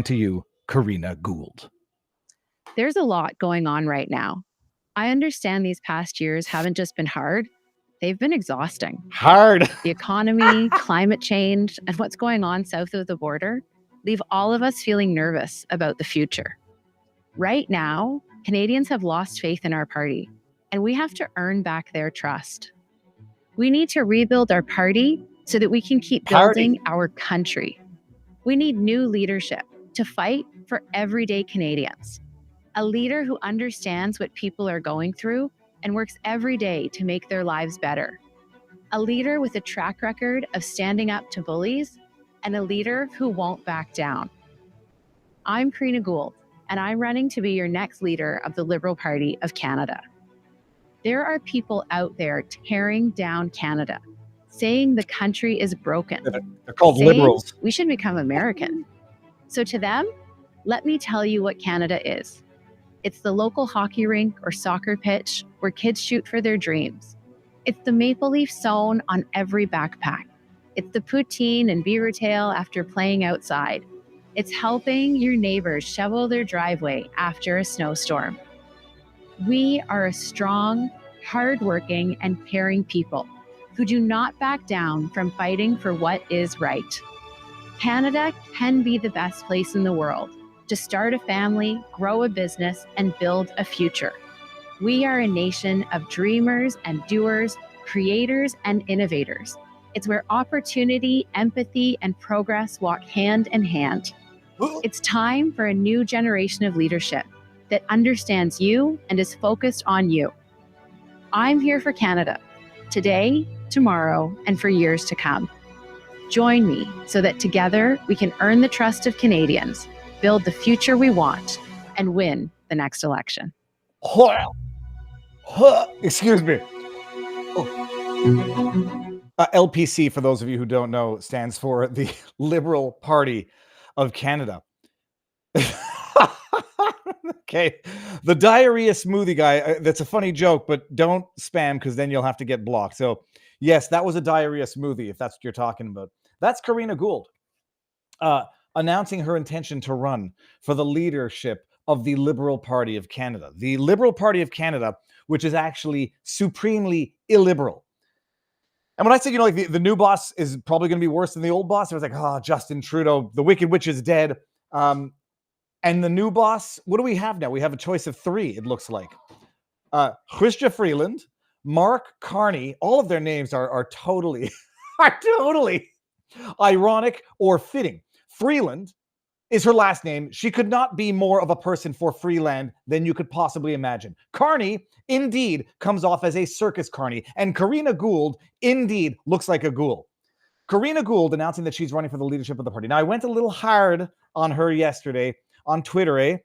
To you, Karina Gould. There's a lot going on right now. I understand these past years haven't just been hard, they've been exhausting. Hard. The economy, climate change, and what's going on south of the border leave all of us feeling nervous about the future. Right now, Canadians have lost faith in our party, and we have to earn back their trust. We need to rebuild our party so that we can keep building our country. We need new leadership to fight for everyday Canadians. A leader who understands what people are going through and works every day to make their lives better. A leader with a track record of standing up to bullies, and a leader who won't back down. I'm Karina Gould, and I'm running to be your next leader of the Liberal Party of Canada. There are people out there tearing down Canada, saying the country is broken. They're called liberals. We should become American. So to them, let me tell you what Canada is. It's the local hockey rink or soccer pitch where kids shoot for their dreams. It's the maple leaf sewn on every backpack. It's the poutine and beaver tail after playing outside. It's helping your neighbors shovel their driveway after a snowstorm. We are a strong, hardworking, and caring people who do not back down from fighting for what is right. Canada can be the best place in the world to start a family, grow a business, and build a future. We are a nation of dreamers and doers, creators and innovators. It's where opportunity, empathy, and progress walk hand in hand. It's time for a new generation of leadership that understands you and is focused on you. I'm here for Canada, today, tomorrow, and for years to come. Join me so that together we can earn the trust of Canadians, build the future we want, and win the next election. Excuse me. LPC, for those of you who don't know, stands for the Liberal Party of Canada. Okay. The diarrhea smoothie guy, that's a funny joke, but don't spam because then you'll have to get blocked. So yes, that was a diarrhea smoothie, if that's what you're talking about. That's Karina Gould announcing her intention to run for the leadership of the Liberal Party of Canada. The Liberal Party of Canada, which is actually supremely illiberal. And when I say, like the new boss is probably going to be worse than the old boss, it was like, Justin Trudeau, the Wicked Witch is dead. And the new boss, what do we have now? We have a choice of three, it looks like. Chrystia Freeland, Mark Carney, all of their names are totally, ironic or fitting. Freeland is her last name. She could not be more of a person for Freeland than you could possibly imagine. Carney, indeed, comes off as a circus carney. And Karina Gould, indeed, looks like a ghoul. Karina Gould announcing that she's running for the leadership of the party. Now, I went a little hard on her yesterday on Twitter,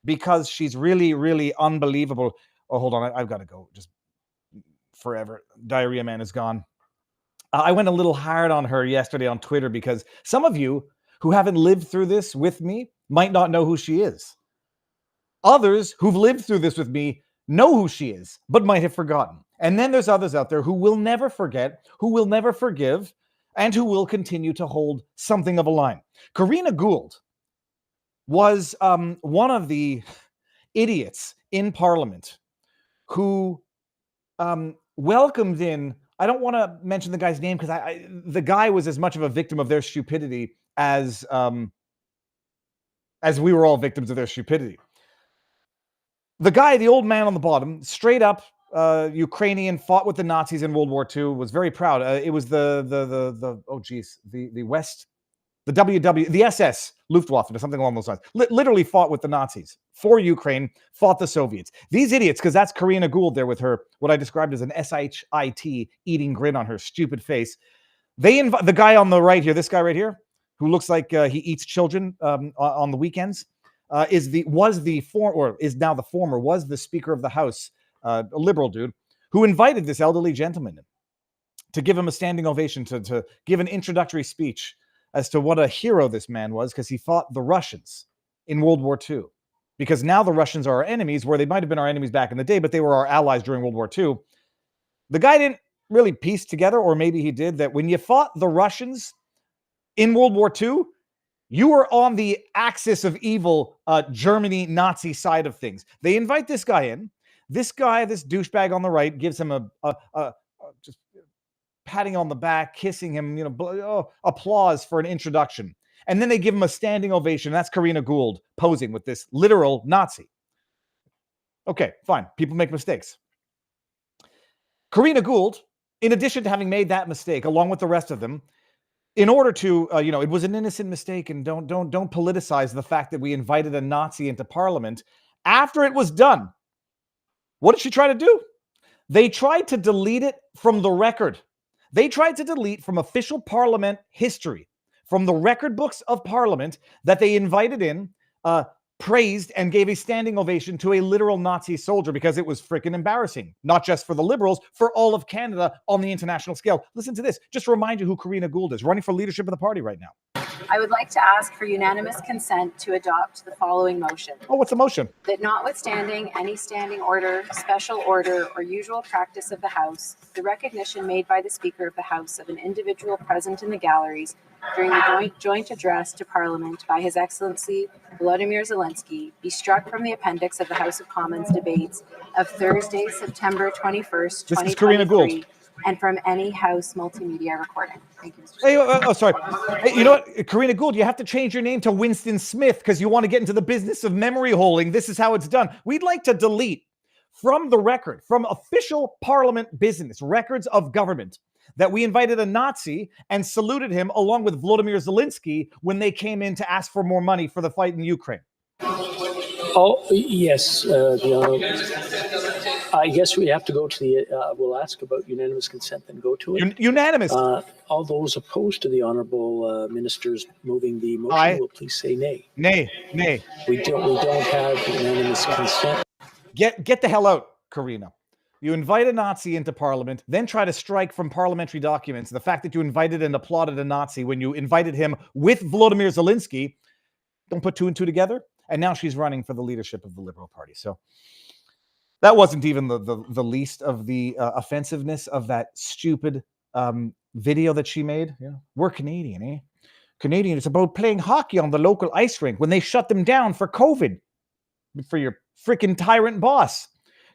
because she's really, really unbelievable. Oh, hold on. I've got to go just forever. Diarrhea Man is gone. I went a little hard on her yesterday on Twitter because some of you who haven't lived through this with me might not know who she is. Others who've lived through this with me know who she is, but might have forgotten. And then there's others out there who will never forget, who will never forgive, and who will continue to hold something of a line. Karina Gould was one of the idiots in Parliament who welcomed in, I don't want to mention the guy's name because the guy was as much of a victim of their stupidity as we were all victims of their stupidity. The guy, the old man on the bottom, straight up Ukrainian, fought with the Nazis in World War II, was very proud. It was the West, the SS, Luftwaffe, or something along those lines. Literally fought with the Nazis for Ukraine, fought the Soviets. These idiots, because that's Karina Gould there with her, what I described as an SHIT eating grin on her stupid face. They invite the guy on the right here, this guy right here, who looks like he eats children on the weekends, was the Speaker of the House, a liberal dude, who invited this elderly gentleman to give him a standing ovation, to give an introductory speech as to what a hero this man was, because he fought the Russians in World War II. Because now the Russians are our enemies, where they might have been our enemies back in the day, but they were our allies during World War II. The guy didn't really piece together, or maybe he did, that when you fought the Russians in World War II, You are on the axis of evil, Germany Nazi side of things. They invite this guy in. This guy, this douchebag on the right, gives him a just patting on the back, kissing him, applause for an introduction. And then they give him a standing ovation. That's Karina Gould posing with this literal Nazi. Okay, fine. People make mistakes. Karina Gould, in addition to having made that mistake, along with the rest of them, in order to, it was an innocent mistake, and don't politicize the fact that we invited a Nazi into parliament. After it was done, what did she try to do? They tried to delete it from the record. They tried to delete from official parliament history, from the record books of parliament, that they invited in, praised and gave a standing ovation to a literal Nazi soldier, because it was freaking embarrassing, not just for the Liberals, for all of Canada on the international scale. Listen to this, just to remind you who Karina Gould is, running for leadership of the party right now. I would like to ask for unanimous consent to adopt the following motion. Oh, what's the motion? That notwithstanding any standing order, special order, or usual practice of the House, the recognition made by the Speaker of the House of an individual present in the galleries during the joint address to Parliament by His Excellency Volodymyr Zelensky be struck from the appendix of the House of Commons debates of Thursday, September 21st, 2023. This is Karina Gould. And from any House multimedia recording. Thank you, Mr. Speaker. Hey, sorry. Hey, you know what, Karina Gould, you have to change your name to Winston Smith because you want to get into the business of memory holding. This is how it's done. We'd like to delete from the record, from official parliament business, records of government, that we invited a Nazi and saluted him along with Volodymyr Zelensky when they came in to ask for more money for the fight in Ukraine. Oh, yes, I guess we have to go to the, we'll ask about unanimous consent, then go to it. Unanimous. All those opposed to the honourable ministers moving the motion will please say nay. Nay. We don't have unanimous consent. Get the hell out, Karina. You invite a Nazi into parliament, then try to strike from parliamentary documents the fact that you invited and applauded a Nazi when you invited him with Volodymyr Zelensky. Don't put two and two together. And now she's running for the leadership of the Liberal Party. So that wasn't even the least of the offensiveness of that stupid video that she made. Yeah. We're Canadian, eh? Canadian, it's about playing hockey on the local ice rink when they shut them down for COVID. For your freaking tyrant boss.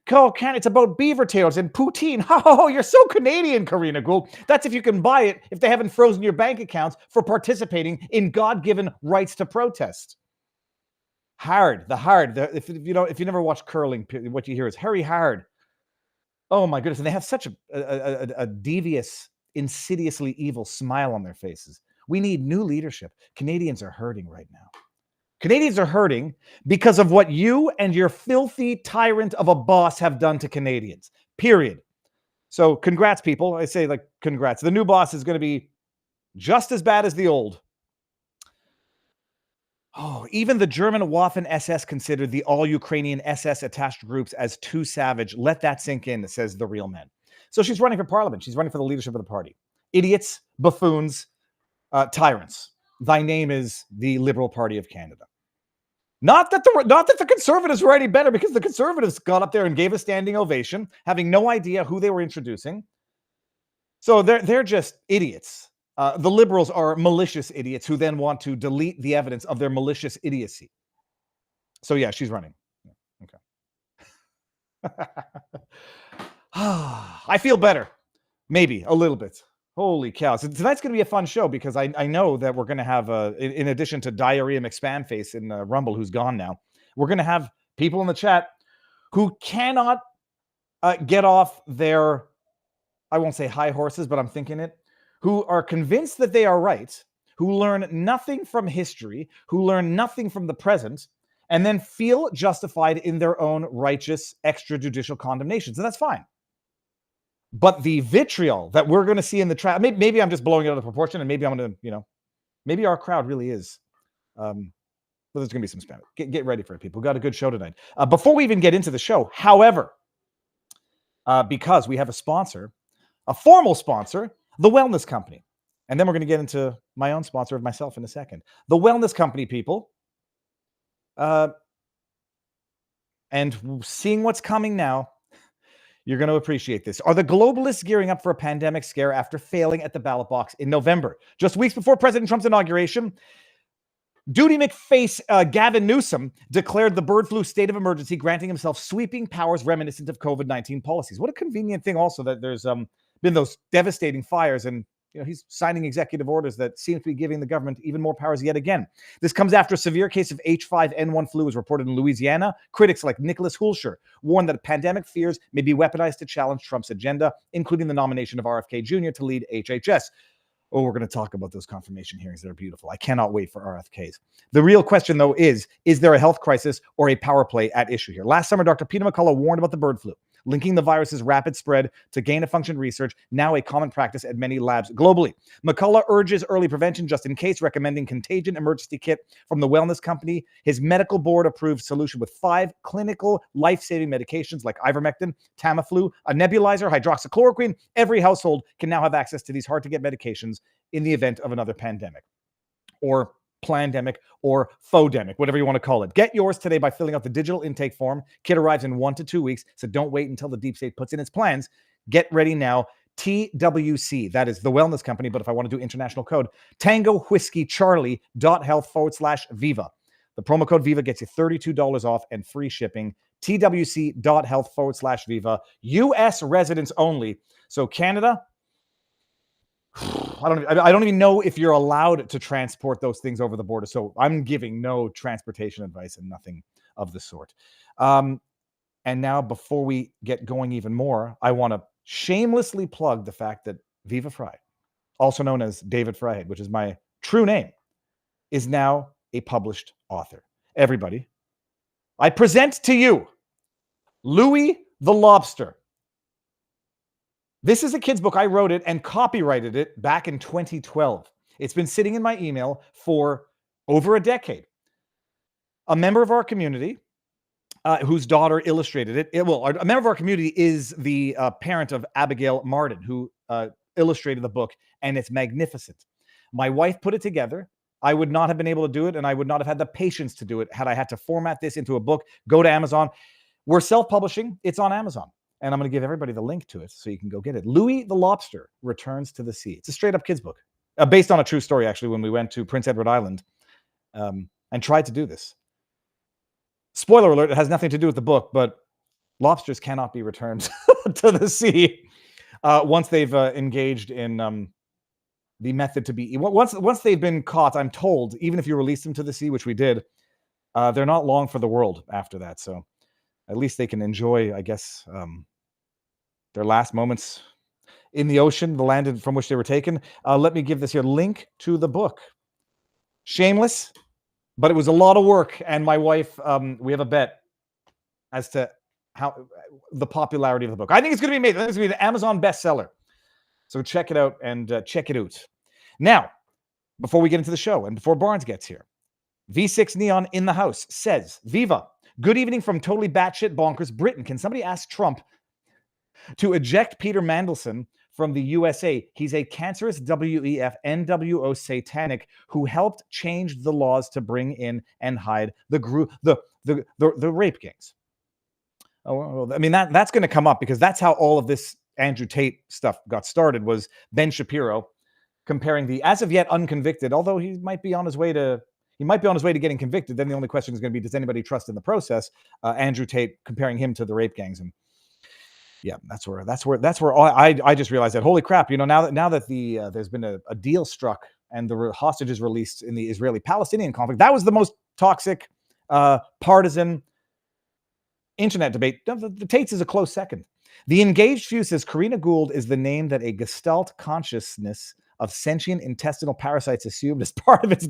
It's about beaver tails and poutine. Oh, you're so Canadian, Karina Gould. That's if you can buy it, if they haven't frozen your bank accounts for participating in God-given rights to protest. If you never watch curling, what you hear is Harry Hard. Oh my goodness. And they have such a devious, insidiously evil smile on their faces. We need new leadership. Canadians are hurting right now. Canadians are hurting because of what you and your filthy tyrant of a boss have done to Canadians. Period. So congrats, people. I say, congrats. The new boss is going to be just as bad as the old. Oh, even the German Waffen SS considered the all-Ukrainian SS attached groups as too savage. Let that sink in, says the real men. So she's running for parliament. She's running for the leadership of the party. Idiots, buffoons, tyrants. Thy name is the Liberal Party of Canada. Not that the Conservatives were any better, because the Conservatives got up there and gave a standing ovation, having no idea who they were introducing. So they're just idiots. The Liberals are malicious idiots who then want to delete the evidence of their malicious idiocy. So yeah, she's running. Okay. I feel better. Maybe a little bit. Holy cow. So tonight's going to be a fun show because I know that we're going to have, in addition to Diarrhea McSpamface in Rumble, who's gone now, we're going to have people in the chat who cannot get off their, I won't say high horses, but I'm thinking it, who are convinced that they are right, who learn nothing from history, who learn nothing from the present, and then feel justified in their own righteous extrajudicial condemnations. And that's fine. But the vitriol that we're going to see in the trap, maybe I'm just blowing it out of proportion, and maybe I'm going to, maybe our crowd really is. But there's going to be some spam. Get ready for it, people. We've got a good show tonight. Before we even get into the show, however, because we have a sponsor, a formal sponsor, The Wellness Company. And then we're going to get into my own sponsor of myself in a second. The Wellness Company, people. And seeing what's coming now, you're going to appreciate this. Are the globalists gearing up for a pandemic scare after failing at the ballot box in November? Just weeks before President Trump's inauguration, Duty McFace Gavin Newsom declared the bird flu state of emergency, granting himself sweeping powers reminiscent of COVID-19 policies. What a convenient thing also that there's been those devastating fires, and he's signing executive orders that seem to be giving the government even more powers yet again. This comes after a severe case of H5N1 flu was reported in Louisiana. Critics like Nicholas Hulscher warned that pandemic fears may be weaponized to challenge Trump's agenda, including the nomination of RFK Jr. to lead HHS. Oh, we're going to talk about those confirmation hearings. They're beautiful. I cannot wait for RFKs. The real question, though, is there a health crisis or a power play at issue here? Last summer, Dr. Peter McCullough warned about the bird flu, linking the virus's rapid spread to gain-of-function research, now a common practice at many labs globally. McCullough urges early prevention just in case, recommending contagion emergency kit from the wellness company. His medical board-approved solution with 5 clinical life-saving medications like ivermectin, Tamiflu, a nebulizer, hydroxychloroquine. Every household can now have access to these hard-to-get medications in the event of another pandemic or plandemic or faux-demic, whatever you want to call it. Get yours today by filling out the digital intake form. Kit arrives in 1 to 2 weeks, so don't wait until the deep state puts in its plans. Get ready now. TWC, that is the wellness company, but if I want to do international code, Tango Whiskey Charlie.health/Viva. The promo code Viva gets you $32 off and free shipping. TWC.health/Viva. US residents only. So Canada, I don't even know if you're allowed to transport those things over the border. So I'm giving no transportation advice and nothing of the sort. And now, before we get going even more, I want to shamelessly plug the fact that Viva Fry, also known as David Fryhead, which is my true name, is now a published author. Everybody, I present to you Louis the Lobster. This is a kid's book. I wrote it and copyrighted it back in 2012. It's been sitting in my email for over a decade. A member of our community, whose daughter illustrated it. A member of our community is the parent of Abigail Martin, who illustrated the book, and it's magnificent. My wife put it together. I would not have been able to do it, and I would not have had the patience to do it had I had to format this into a book, go to Amazon. We're self-publishing. It's on Amazon. And I'm going to give everybody the link to it so you can go get it. Louis the Lobster Returns to the Sea. It's a straight-up kids' book, based on a true story, actually, when we went to Prince Edward Island and tried to do this. Spoiler alert, it has nothing to do with the book, but lobsters cannot be returned to the sea once they've engaged in the method to be... Once they've been caught, I'm told, even if you release them to the sea, which we did, they're not long for the world after that. So at least they can enjoy, I guess, their last moments in the ocean, the land from which they were taken. Let me give this here link to the book. Shameless, but it was a lot of work. And my wife, we have a bet as to how the popularity of the book. I think it's going to be amazing. I think it's going to be the Amazon bestseller. So check it out and check it out. Now, before we get into the show and before Barnes gets here, V6 Neon in the house says, Viva, good evening from totally batshit bonkers Britain. Can somebody ask Trump to eject Peter Mandelson from the USA? He's a cancerous WEF NWO satanic who helped change the laws to bring in and hide the rape gangs. Oh, well, I mean, that's going to come up because that's how all of this Andrew Tate stuff got started, was Ben Shapiro comparing the as of yet unconvicted, although he might be on his way to getting convicted. Then the only question is going to be, does anybody trust in the process? Andrew Tate comparing him to the rape gangs. And yeah, that's where I just realized that, holy crap, now that there's been a deal struck and the hostages released in the Israeli-Palestinian conflict, that was the most toxic, partisan internet debate. The Tates is a close second. The Engaged Few says Karina Gould is the name that a Gestalt consciousness of sentient intestinal parasites assumed as part of its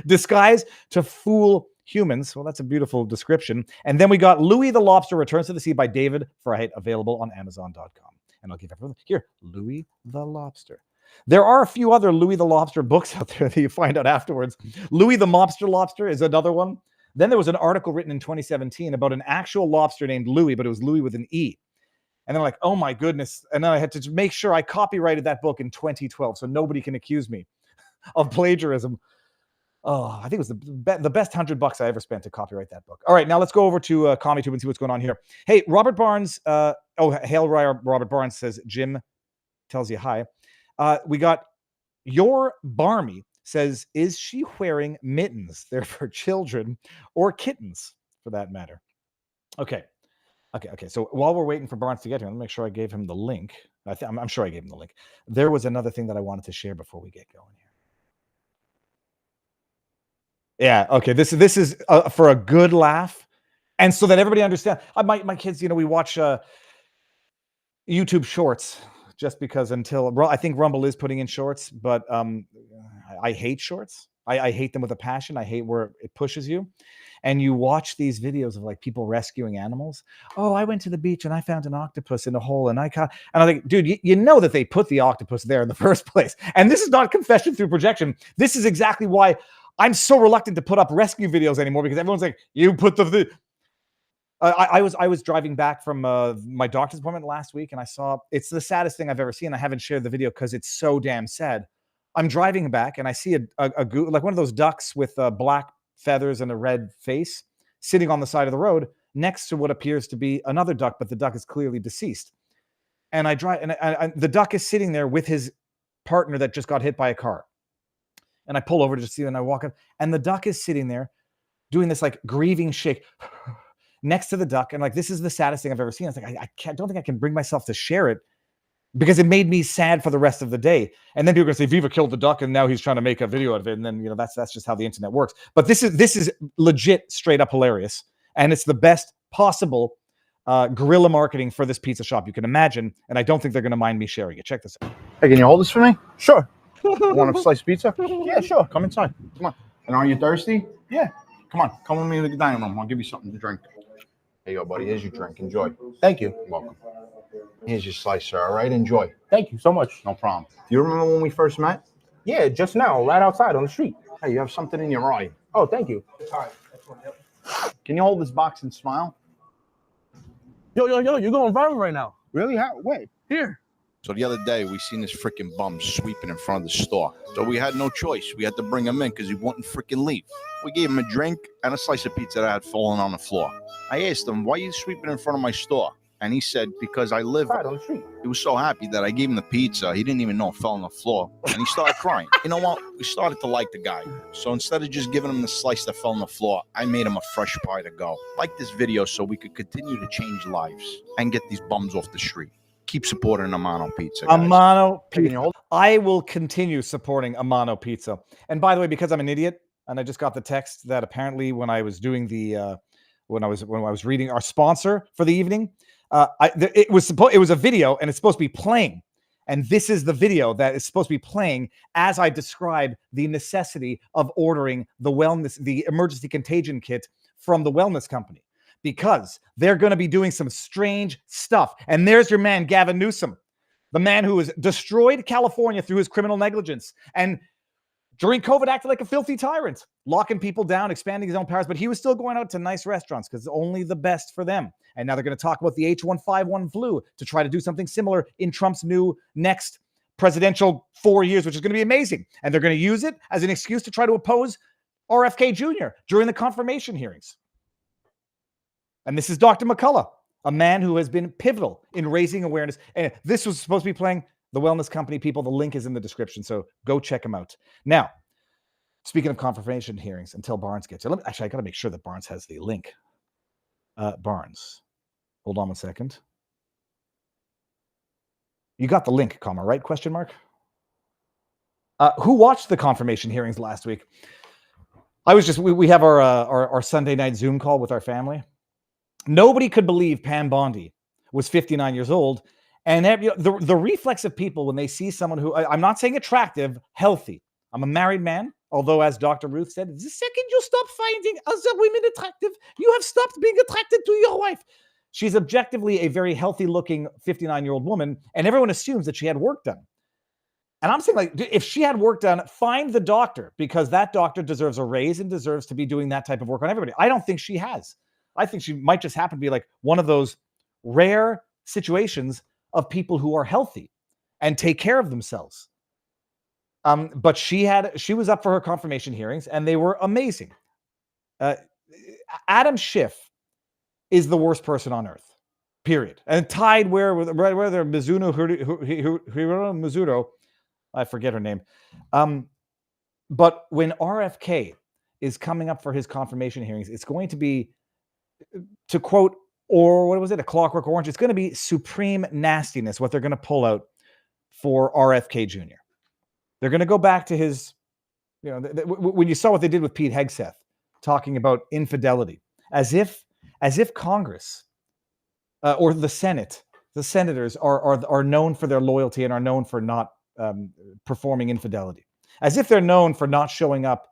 disguise to fool humans. Well, that's a beautiful description. And then we got Louis the Lobster Returns to the Sea by David Fryhead, available on Amazon.com. And I'll give everyone here, Louis the Lobster. There are a few other Louis the Lobster books out there that you find out afterwards. Louis the Mobster Lobster is another one. Then there was an article written in 2017 about an actual lobster named Louis, but it was Louis with an E. And they're like, oh my goodness. And then I had to make sure I copyrighted that book in 2012 so nobody can accuse me of plagiarism. Oh, I think it was the best $100 I ever spent to copyright that book. All right, now let's go over to ComedyTube and see what's going on here. Hey, Robert Barnes. Hail Robert Barnes says, Jim tells you hi. We got Your Barmy says, is she wearing mittens? They're for children or kittens, for that matter. Okay. So while we're waiting for Barnes to get here, let me make sure I gave him the link. I'm sure I gave him the link. There was another thing that I wanted to share before we get going here. Yeah. Okay. This is for a good laugh, and so that everybody understands. My kids, we watch YouTube Shorts just because I think Rumble is putting in shorts, but I hate shorts. I hate them with a passion. I hate where it pushes you. And you watch these videos of like people rescuing animals. Oh, I went to the beach and I found an octopus in a hole and I think, dude, you know that they put the octopus there in the first place. And this is not confession through projection. This is exactly why I'm so reluctant to put up rescue videos anymore, because everyone's like, you put I was driving back from my doctor's appointment last week, and I saw, it's the saddest thing I've ever seen. I haven't shared the video because it's so damn sad. I'm driving back and I see a like one of those ducks with black feathers and a red face sitting on the side of the road next to what appears to be another duck, but the duck is clearly deceased. And I drive, and the duck is sitting there with his partner that just got hit by a car. And I pull over to just see it, and I walk up, and the duck is sitting there doing this like grieving shake next to the duck. And like, this is the saddest thing I've ever seen. I was like, I don't think I can bring myself to share it, because it made me sad for the rest of the day. And then people are going to say, Viva killed the duck and now he's trying to make a video out of it. And then, that's just how the internet works. But this is legit straight up hilarious. And it's the best possible guerrilla marketing for this pizza shop you can imagine. And I don't think they're going to mind me sharing it. Check this out. Hey, can you hold this for me? Sure. Want a slice of pizza? Yeah, sure. Come inside. Come on. And are you thirsty? Yeah. Come on. Come with me to the dining room. I'll give you something to drink. Here you go, buddy. Here's your drink. Enjoy. Thank you. You're welcome. Here's your slice, sir. All right? Enjoy. Thank you so much. No problem. Do you remember when we first met? Yeah, just now, right outside on the street. Hey, you have something in your eye. Oh, thank you. Can you hold this box and smile? Yo, you're going viral right now. Really? How? Wait. Here. So the other day, we seen this freaking bum sweeping in front of the store. So we had no choice. We had to bring him in because he wouldn't freaking leave. We gave him a drink and a slice of pizza that had fallen on the floor. I asked him, why are you sweeping in front of my store? And he said, because I live Right on the street. He was so happy that I gave him the pizza. He didn't even know it fell on the floor. And he started crying. You know what? We started to like the guy. So instead of just giving him the slice that fell on the floor, I made him a fresh pie to go. Like this video so we could continue to change lives and get these bums off the street. Keep supporting Amano Pizza, guys. Amano Pizza. I will continue supporting Amano Pizza. And by the way, because I'm an idiot, and I just got the text that apparently when I was doing the when I was reading our sponsor for the evening, it was a video, and it's supposed to be playing. And this is the video that is supposed to be playing as I describe the necessity of ordering the emergency contagion kit from the wellness company, because they're going to be doing some strange stuff. And there's your man, Gavin Newsom, the man who has destroyed California through his criminal negligence. And during COVID, acted like a filthy tyrant, locking people down, expanding his own powers. But he was still going out to nice restaurants because only the best for them. And now they're going to talk about the H1N1 flu to try to do something similar in Trump's new next presidential 4 years, which is going to be amazing. And they're going to use it as an excuse to try to oppose RFK Jr. during the confirmation hearings. And this is Dr. McCullough, a man who has been pivotal in raising awareness. And this was supposed to be playing the wellness company people. The link is in the description, so go check them out. Now, speaking of confirmation hearings, until Barnes gets it, I got to make sure that Barnes has the link. Barnes, hold on 1 second. You got the link, comma, right? Question mark. Who watched the confirmation hearings last week? We have our Sunday night Zoom call with our family. Nobody could believe Pam Bondi was 59 years old. And the reflex of people when they see someone who, I'm not saying attractive, healthy. I'm a married man, although as Dr. Ruth said, the second you stop finding other women attractive, you have stopped being attracted to your wife. She's objectively a very healthy looking 59-year-old woman, and everyone assumes that she had work done. And I'm saying, like, if she had work done, find the doctor, because that doctor deserves a raise and deserves to be doing that type of work on everybody. I don't think she has. I think she might just happen to be like one of those rare situations of people who are healthy and take care of themselves. But she was up for her confirmation hearings, and they were amazing. Adam Schiff is the worst person on earth, period. And tied where Mizuno, I forget her name. But when RFK is coming up for his confirmation hearings, it's going to be, to quote, or what was it, A Clockwork Orange, it's going to be supreme nastiness, what they're going to pull out for RFK Jr. They're going to go back to his, when you saw what they did with Pete Hegseth, talking about infidelity, as if Congress or the Senate, the senators are known for their loyalty and are known for not performing infidelity, as if they're known for not showing up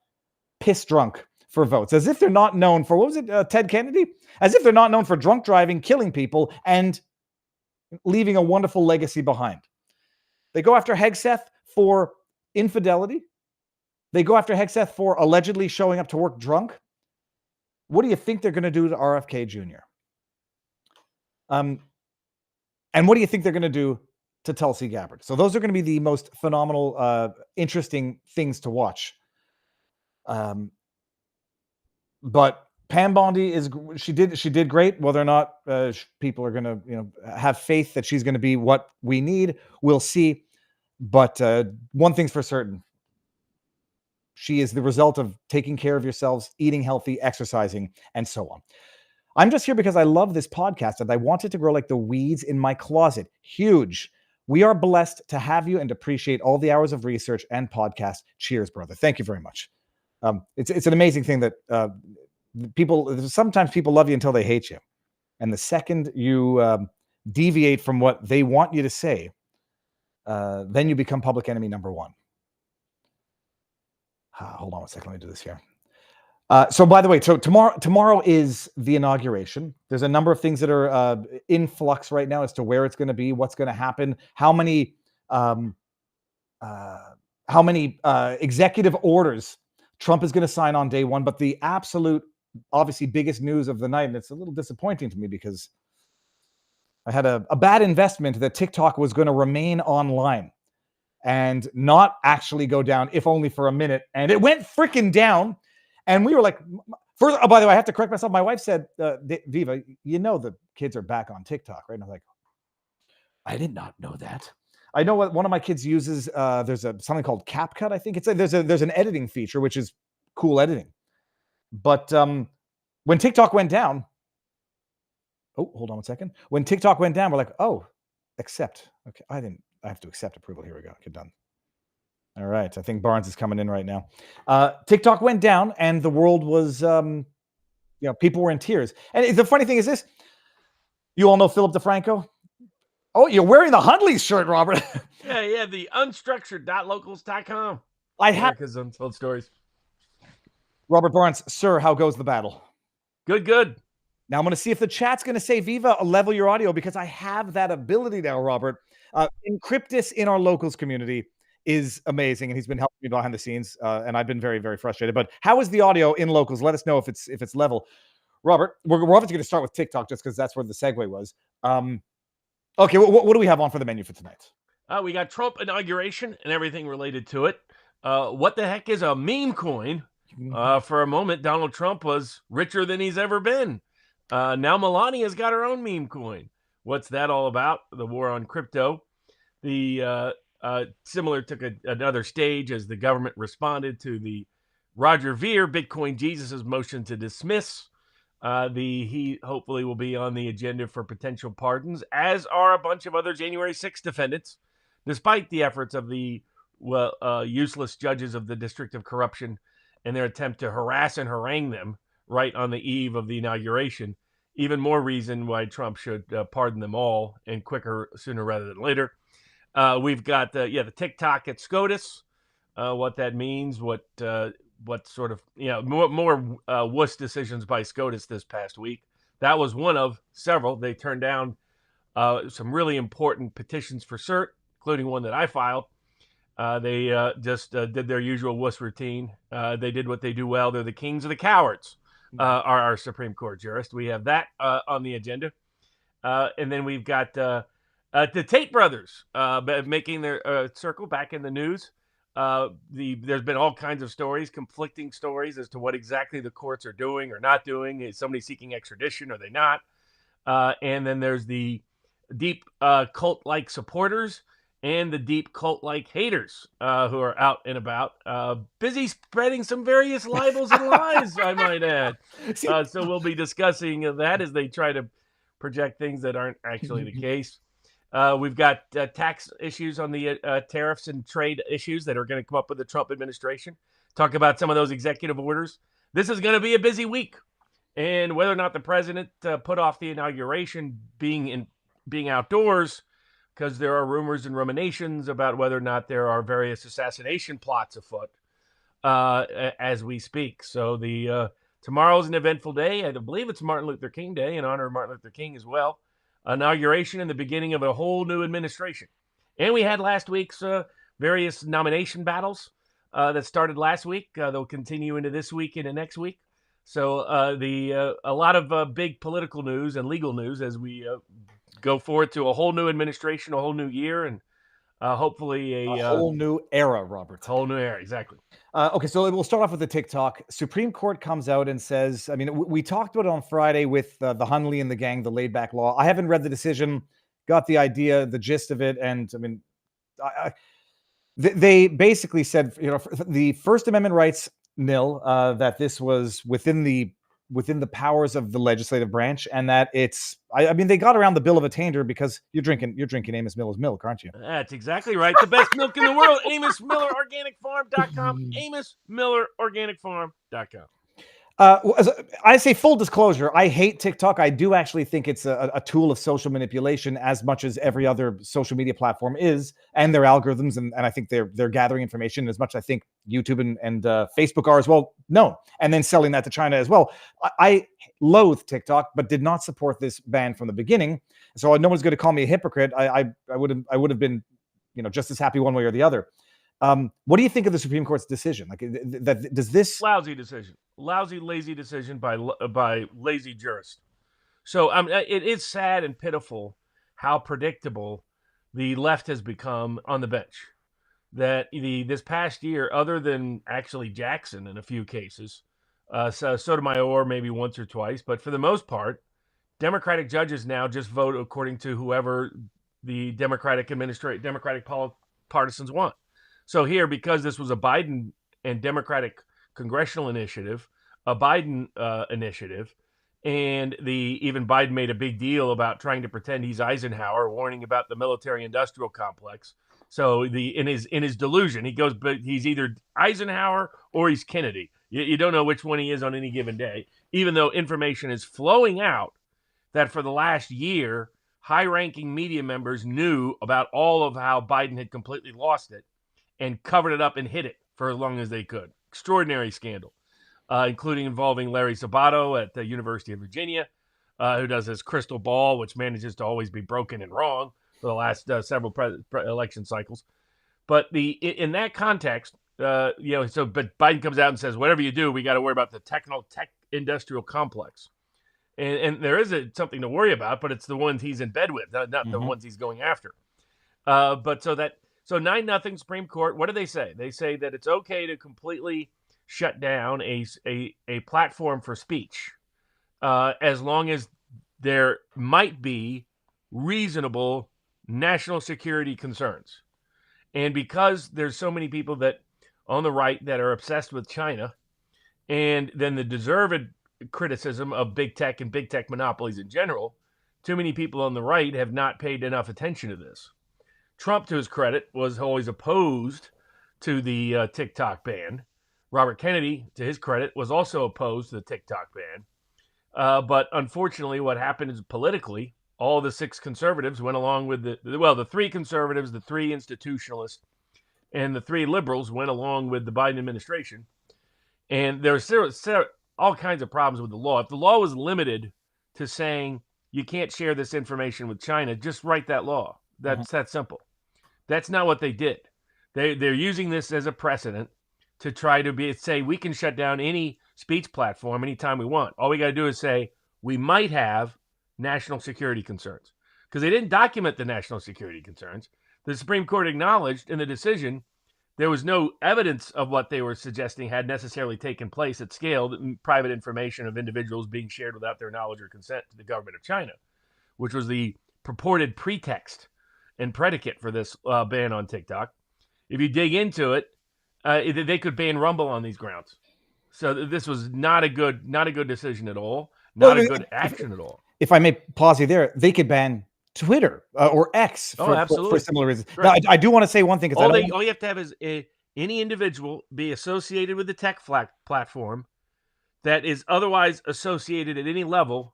piss drunk for votes, as if they're not known for, what was it, Ted Kennedy? As if they're not known for drunk driving, killing people, and leaving a wonderful legacy behind. They go after Hegseth for infidelity. They go after Hegseth for allegedly showing up to work drunk. What do you think they're going to do to RFK Jr.? And what do you think they're going to do to Tulsi Gabbard? So those are going to be the most phenomenal, interesting things to watch. But Pam Bondi she did great. Whether or not people are going to have faith that she's going to be what we need, we'll see. But one thing's for certain: she is the result of taking care of yourselves, eating healthy, exercising, and so on. I'm just here because I love this podcast and I want it to grow like the weeds in my closet. Huge. We are blessed to have you and appreciate all the hours of research and podcast. Cheers, brother. Thank you very much. It's an amazing thing that sometimes people love you until they hate you. And the second you deviate from what they want you to say, then you become public enemy number one. Hold on a second. Let me do this here. So by the way, so tomorrow is the inauguration. There's a number of things that are in flux right now as to where it's going to be, what's going to happen, how many executive orders Trump is going to sign on day one. But the absolute, obviously, biggest news of the night, and it's a little disappointing to me because I had a bad investment that TikTok was going to remain online and not actually go down, if only for a minute. And it went freaking down. And we were like, first, by the way, I have to correct myself. My wife said, Viva, the kids are back on TikTok, right? And I'm like, I did not know that. I know what one of my kids uses. There's something called CapCut, I think. There's an editing feature, which is cool editing. But when TikTok went down, hold on one second. When TikTok went down, we're like, accept. Okay, I have to accept approval. Here we go. Get done. All right. I think Barnes is coming in right now. TikTok went down and the world was, people were in tears. And the funny thing is this, you all know Philip DeFranco? Oh, you're wearing the Hundley's shirt, Robert. Yeah, the unstructured.locals.com. I have America's Untold Stories. Robert Barnes, sir, how goes the battle? Good. Now I'm going to see if the chat's going to say, Viva, level your audio, because I have that ability now, Robert. Encryptus in our locals community is amazing, and he's been helping me behind the scenes, and I've been very, very frustrated. But how is the audio in locals? Let us know if it's level. Robert, we're obviously going to start with TikTok just because that's where the segue was. Okay, what do we have on for the menu for tonight? We got Trump inauguration and everything related to it. What the heck is a meme coin? For a moment, Donald Trump was richer than he's ever been. Now Melania's got her own meme coin. What's that all about? The war on crypto. The similar took another stage as the government responded to the Roger Ver, Bitcoin Jesus' motion to dismiss. He hopefully will be on the agenda for potential pardons, as are a bunch of other January 6th defendants, despite the efforts of the useless judges of the District of Corruption and their attempt to harass and harangue them right on the eve of the inauguration. Even more reason why Trump should pardon them all, and quicker, sooner rather than later. We've got the TikTok at SCOTUS, what that means, what sort of more wuss decisions by SCOTUS this past week. That was one of several. They turned down some really important petitions for cert, including one that I filed. They just did their usual wuss routine. They did what they do well. They're the kings of the cowards. Are our Supreme Court jurist. We have that on the agenda, and then we've got the Tate brothers making their circle back in the news. There's been all kinds of stories, conflicting stories as to what exactly the courts are doing or not doing. Is somebody seeking extradition? Are they not? And then there's the deep cult-like supporters and the deep cult-like haters who are out and about, busy spreading some various libels and lies, I might add. So we'll be discussing that as they try to project things that aren't actually the case. We've got tax issues on the tariffs and trade issues that are going to come up with the Trump administration. Talk about some of those executive orders. This is going to be a busy week. And whether or not the president put off the inauguration being outdoors, because there are rumors and ruminations about whether or not there are various assassination plots afoot as we speak. So tomorrow's an eventful day. I believe it's Martin Luther King Day in honor of Martin Luther King as well. Inauguration and the beginning of a whole new administration. And we had last week's various nomination battles that started last week. They'll continue into this week and the next week. So a lot of big political news and legal news as we go forward to a whole new administration, a whole new year, and hopefully a whole new era, Robert. Whole new era, exactly. Okay, so we'll start off with the TikTok. Supreme Court comes out and says, I mean, we talked about it on Friday with the Hunley and the gang, the laid back law. I haven't read the decision, got the idea, the gist of it. And I mean, they basically said, you know, the First Amendment rights nil, that this was within the powers of the legislative branch, and that it's, I mean, they got around the bill of attainder because you're drinking Amos Miller's milk, aren't you? That's exactly right. The best milk in the world, AmosMillerOrganicFarm.com, AmosMillerOrganicFarm.com. I say full disclosure, I hate TikTok. I do actually think it's a tool of social manipulation as much as every other social media platform is, and their algorithms, and I think they're gathering information as much as I think YouTube and Facebook are as well known, and then selling that to China as well. I loathe TikTok, but did not support this ban from the beginning. So no one's going to call me a hypocrite. I would have been, you know, just as happy one way or the other. What do you think of the Supreme Court's decision? Like, does this lousy decision, lazy decision by lazy jurists? So it is sad and pitiful how predictable the left has become on the bench. That this past year, other than actually Jackson in a few cases, Sotomayor maybe once or twice, but for the most part, Democratic judges now just vote according to whoever the Democratic partisans want. So here, because this was a Biden and Democratic congressional initiative, a Biden initiative, and even Biden made a big deal about trying to pretend he's Eisenhower, warning about the military-industrial complex. So in his delusion, he goes, but he's either Eisenhower or he's Kennedy. You don't know which one he is on any given day, even though information is flowing out that for the last year, high-ranking media members knew about all of how Biden had completely lost it and covered it up and hid it for as long as they could. Extraordinary scandal, including involving Larry Sabato at the University of Virginia, who does his crystal ball, which manages to always be broken and wrong for the last several election cycles. But in that context, but Biden comes out and says, whatever you do, we got to worry about the tech industrial complex. And there is something to worry about, but it's the ones he's in bed with, not the ones he's going after. So 9-0 Supreme Court. What do they say? They say that it's okay to completely shut down a platform for speech as long as there might be reasonable national security concerns. And because there's so many people that on the right that are obsessed with China, and then the deserved criticism of big tech and big tech monopolies in general, too many people on the right have not paid enough attention to this. Trump, to his credit, was always opposed to the TikTok ban. Robert Kennedy, to his credit, was also opposed to the TikTok ban. But unfortunately, what happened is politically, all the 6 conservatives went along with the 3 conservatives, the 3 institutionalists, and the 3 liberals went along with the Biden administration. And there's all kinds of problems with the law. If the law was limited to saying you can't share this information with China, just write that law. That's that simple. That's not what they did. They're using this as a precedent to try to say we can shut down any speech platform anytime we want. All we got to do is say we might have national security concerns, because they didn't document the national security concerns. The Supreme Court acknowledged in the decision there was no evidence of what they were suggesting had necessarily taken place at scale, private information of individuals being shared without their knowledge or consent to the government of China, which was the purported pretext and predicate for this ban on TikTok. If you dig into it, they could ban Rumble on these grounds. So this was not a good decision at all. Not a good action at all. If I may pause you there, they could ban Twitter or X for similar reasons. Now, I do want to say one thing. All you have to have is any individual be associated with the tech platform that is otherwise associated at any level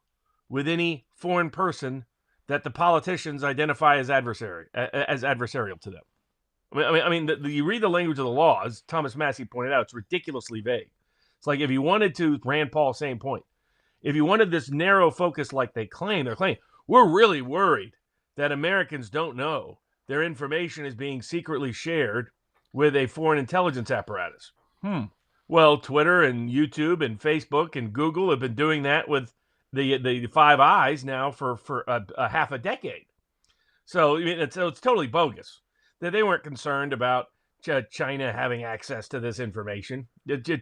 with any foreign person that the politicians identify as adversarial to them. I mean, you read the language of the law, as Thomas Massey pointed out, it's ridiculously vague. It's like if you wanted to, Rand Paul, same point. If you wanted this narrow focus like they're claiming, we're really worried that Americans don't know their information is being secretly shared with a foreign intelligence apparatus. Well, Twitter and YouTube and Facebook and Google have been doing that with the Five Eyes now for a half a decade. So it's totally bogus that they weren't concerned about China having access to this information.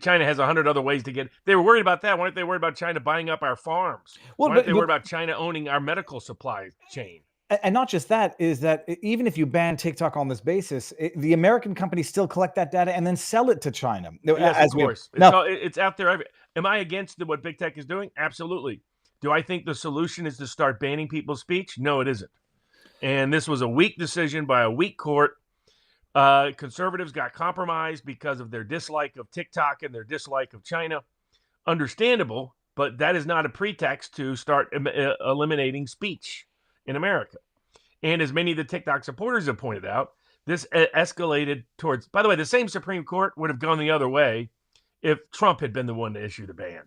China has 100 other ways to get. They were worried about that. Why aren't they worried about China buying up our farms? Why aren't they worried about China owning our medical supply chain? And not just that, is that even if you ban TikTok on this basis, the American companies still collect that data and then sell it to China. Yes, of course. It's out there. Am I against what big tech is doing? Absolutely. Do I think the solution is to start banning people's speech? No, it isn't. And this was a weak decision by a weak court. Conservatives got compromised because of their dislike of TikTok and their dislike of China. Understandable, but that is not a pretext to start eliminating speech in America. And as many of the TikTok supporters have pointed out, this escalated towards, by the way, the same Supreme Court would have gone the other way if Trump had been the one to issue the ban.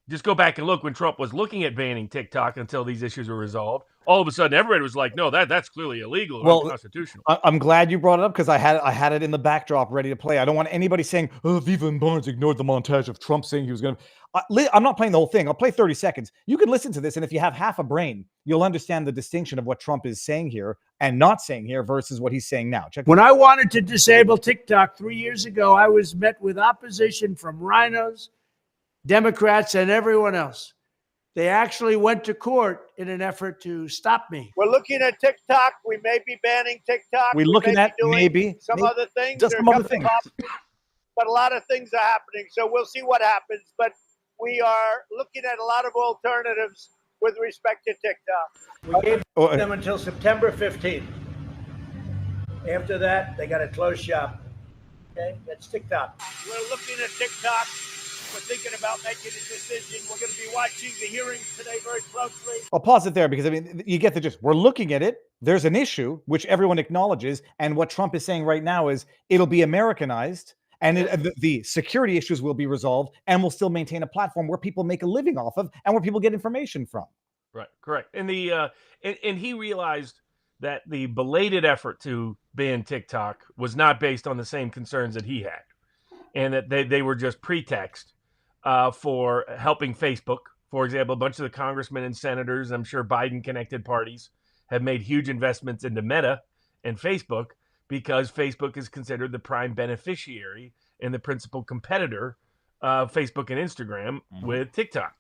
Just go back and look when Trump was looking at banning TikTok until these issues were resolved. All of a sudden, everybody was like, no, that's clearly illegal or unconstitutional. I'm glad you brought it up because I had it in the backdrop ready to play. I don't want anybody saying, oh, Viva and Barnes ignored the montage of Trump saying he was going to. I'm not playing the whole thing. I'll play 30 seconds. You can listen to this, and if you have half a brain, you'll understand the distinction of what Trump is saying here and not saying here versus what he's saying now. When I wanted to disable TikTok 3 years ago, I was met with opposition from rhinos, Democrats, and everyone else. They actually went to court in an effort to stop me. We're looking at TikTok. We may be banning TikTok. We're looking at maybe other things. Just some other things. But a lot of things are happening. So we'll see what happens. But we are looking at a lot of alternatives with respect to TikTok. We gave them until September 15th. After that, they got to close shop. Okay, that's TikTok. We're looking at TikTok. We're thinking about making a decision. We're going to be watching the hearings today very closely. I'll pause it there because, I mean, you get the gist. We're looking at it. There's an issue, which everyone acknowledges. And what Trump is saying right now is it'll be Americanized and the security issues will be resolved and we'll still maintain a platform where people make a living off of and where people get information from. Right, correct. And and he realized that the belated effort to ban TikTok was not based on the same concerns that he had, and that they were just pretext for helping Facebook. For example, a bunch of the congressmen and senators, I'm sure Biden-connected parties, have made huge investments into Meta and Facebook because Facebook is considered the prime beneficiary and the principal competitor of Facebook and Instagram with TikTok.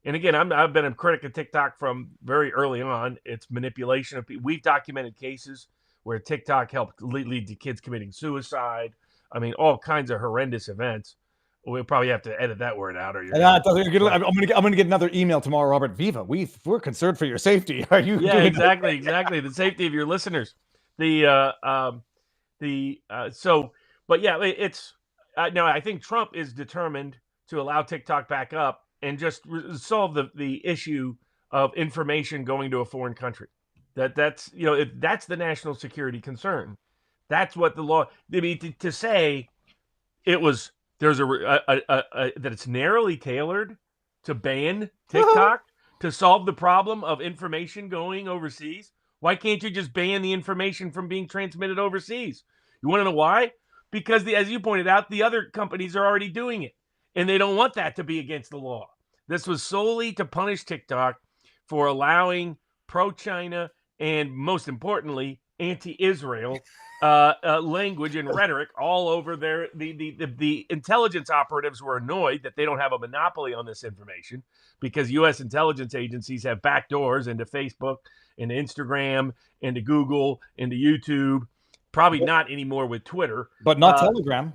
And again, I've been a critic of TikTok from very early on. It's manipulation of people. We've documented cases where TikTok helped lead to kids committing suicide. I mean, all kinds of horrendous events. We'll probably have to edit that word out. Or I'm gonna get another email tomorrow, Robert. Viva, we're concerned for your safety. Are you? Yeah, exactly. The safety of your listeners. But yeah, it's now I think Trump is determined to allow TikTok back up and just solve the issue of information going to a foreign country. That's the national security concern. That's what the law. I mean, to say it was there's that it's narrowly tailored to ban TikTok to solve the problem of information going overseas. Why can't you just ban the information from being transmitted overseas? You want to know why? Because as you pointed out, the other companies are already doing it, and they don't want that to be against the law. This was solely to punish TikTok for allowing pro-China and, most importantly, anti-Israel language and rhetoric all over the intelligence operatives were annoyed that they don't have a monopoly on this information because U.S. intelligence agencies have backdoors into Facebook, into Instagram, into Google, into YouTube. Probably not anymore with Twitter, but not Telegram.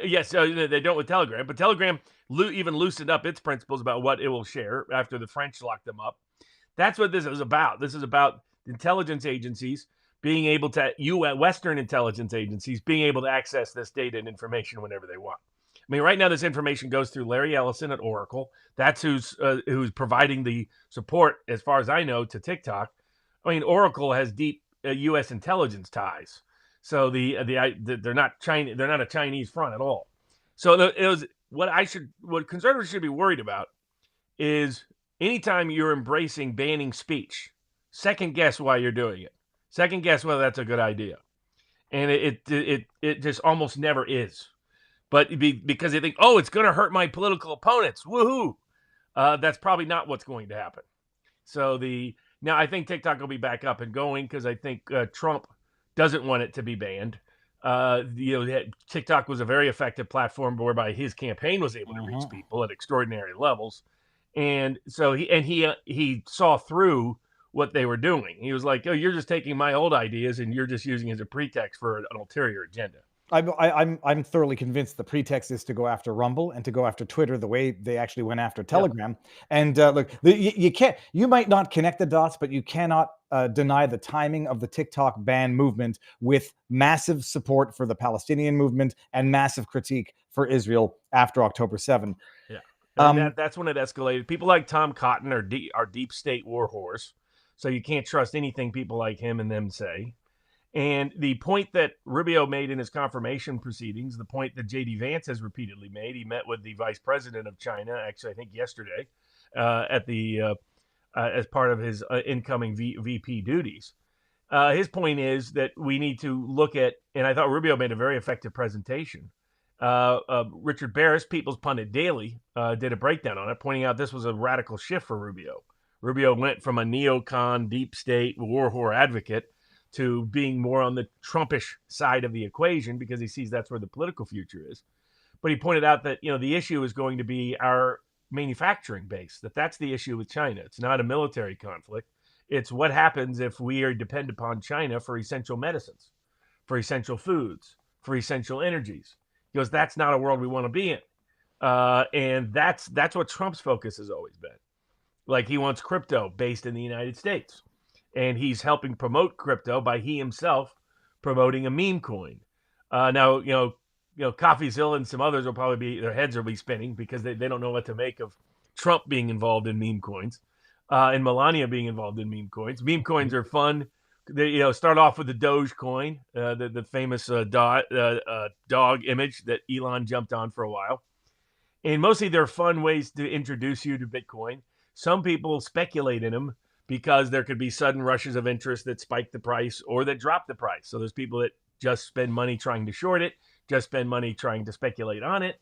Yes, they don't with Telegram, but Telegram even loosened up its principles about what it will share after the French locked them up. That's what this is about. This is about intelligence agencies being able to, Western intelligence agencies being able to access this data and information whenever they want. I mean, right now this information goes through Larry Ellison at Oracle. That's who's providing the support, as far as I know, to TikTok. I mean, Oracle has deep U.S. intelligence ties, so they're not China. They're not a Chinese front at all. So it was what conservatives should be worried about is anytime you're embracing banning speech, second guess why you're doing it. Second guess whether that's a good idea. And it just almost never is. But because they think, oh, it's going to hurt my political opponents. Woohoo. That's probably not what's going to happen. So now I think TikTok will be back up and going because I think Trump doesn't want it to be banned. TikTok was a very effective platform whereby his campaign was able to reach people at extraordinary levels. And so he saw through what they were doing. He was like, oh, you're just taking my old ideas and you're just using it as a pretext for an ulterior agenda. I'm thoroughly convinced the pretext is to go after Rumble and to go after Twitter the way they actually went after Telegram. Yeah. And look, you might not connect the dots, but you cannot deny the timing of the TikTok ban movement with massive support for the Palestinian movement and massive critique for Israel after October 7. Yeah, that's when it escalated. People like Tom Cotton are deep state war whores. So you can't trust anything people like him and them say. And the point that Rubio made in his confirmation proceedings, the point that J.D. Vance has repeatedly made, he met with the vice president of China, actually, I think yesterday, as part of his incoming VP duties. His point is that we need to look at, and I thought Rubio made a very effective presentation. Richard Barris, People's Pundit Daily, did a breakdown on it, pointing out this was a radical shift for Rubio. Rubio went from a neocon, deep state, war whore advocate to being more on the Trumpish side of the equation because he sees that's where the political future is. But he pointed out that, the issue is going to be our manufacturing base, that's the issue with China. It's not a military conflict. It's what happens if we are dependent upon China for essential medicines, for essential foods, for essential energies. He goes, that's not a world we want to be in. And that's what Trump's focus has always been. Like he wants crypto based in the United States. And he's helping promote crypto by he himself promoting a meme coin. Now, CoffeeZilla and some others will probably their heads will be spinning because they don't know what to make of Trump being involved in meme coins and Melania being involved in meme coins. Meme coins are fun. They start off with the Doge coin, the famous dog image that Elon jumped on for a while. And mostly they're fun ways to introduce you to Bitcoin. Some people speculate in them because there could be sudden rushes of interest that spike the price or that drop the price. So there's people that just spend money trying to short it, just spend money trying to speculate on it.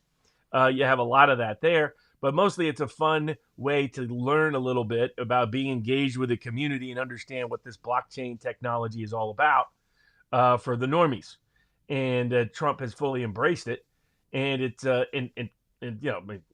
You have a lot of that there, but mostly it's a fun way to learn a little bit about being engaged with the community and understand what this blockchain technology is all about for the normies. And Trump has fully embraced it. And it's,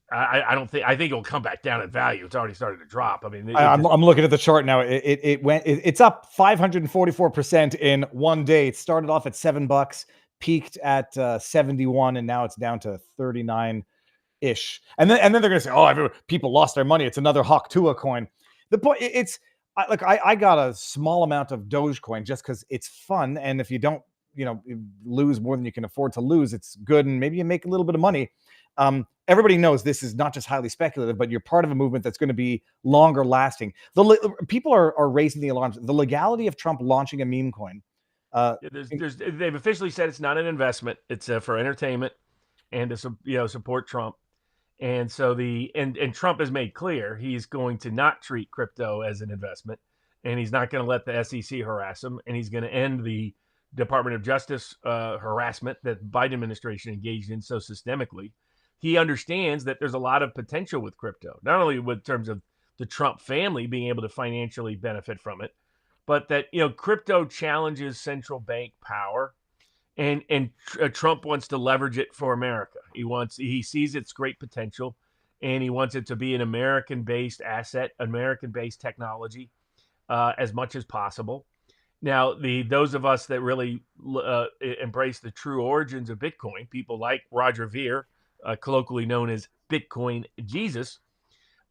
I don't think, I think it'll come back down in value. It's already started to drop. I mean, I'm looking at the chart now. It's up 544% in one day. It started off at $7, peaked at 71, and now it's down to 39-ish. And then they're going to say, "Oh, people lost their money. It's another Hawk Tua coin." The point, I got a small amount of Dogecoin just because it's fun, and if you don't, lose more than you can afford to lose, it's good, and maybe you make a little bit of money. Everybody knows this is not just highly speculative, but you're part of a movement that's going to be longer lasting. People are raising the alarms. The legality of Trump launching a meme coin. They've officially said it's not an investment. It's for entertainment and to support Trump. And so and Trump has made clear he's going to not treat crypto as an investment, and he's not going to let the SEC harass him, and he's going to end the Department of Justice harassment that the Biden administration engaged in so systemically. He understands that there's a lot of potential with crypto, not only in terms of the Trump family being able to financially benefit from it, but that crypto challenges central bank power, and Trump wants to leverage it for America. He sees its great potential, and he wants it to be an American-based asset, American-based technology, as much as possible. Now, those of us that really embrace the true origins of Bitcoin, people like Roger Ver, colloquially known as Bitcoin Jesus,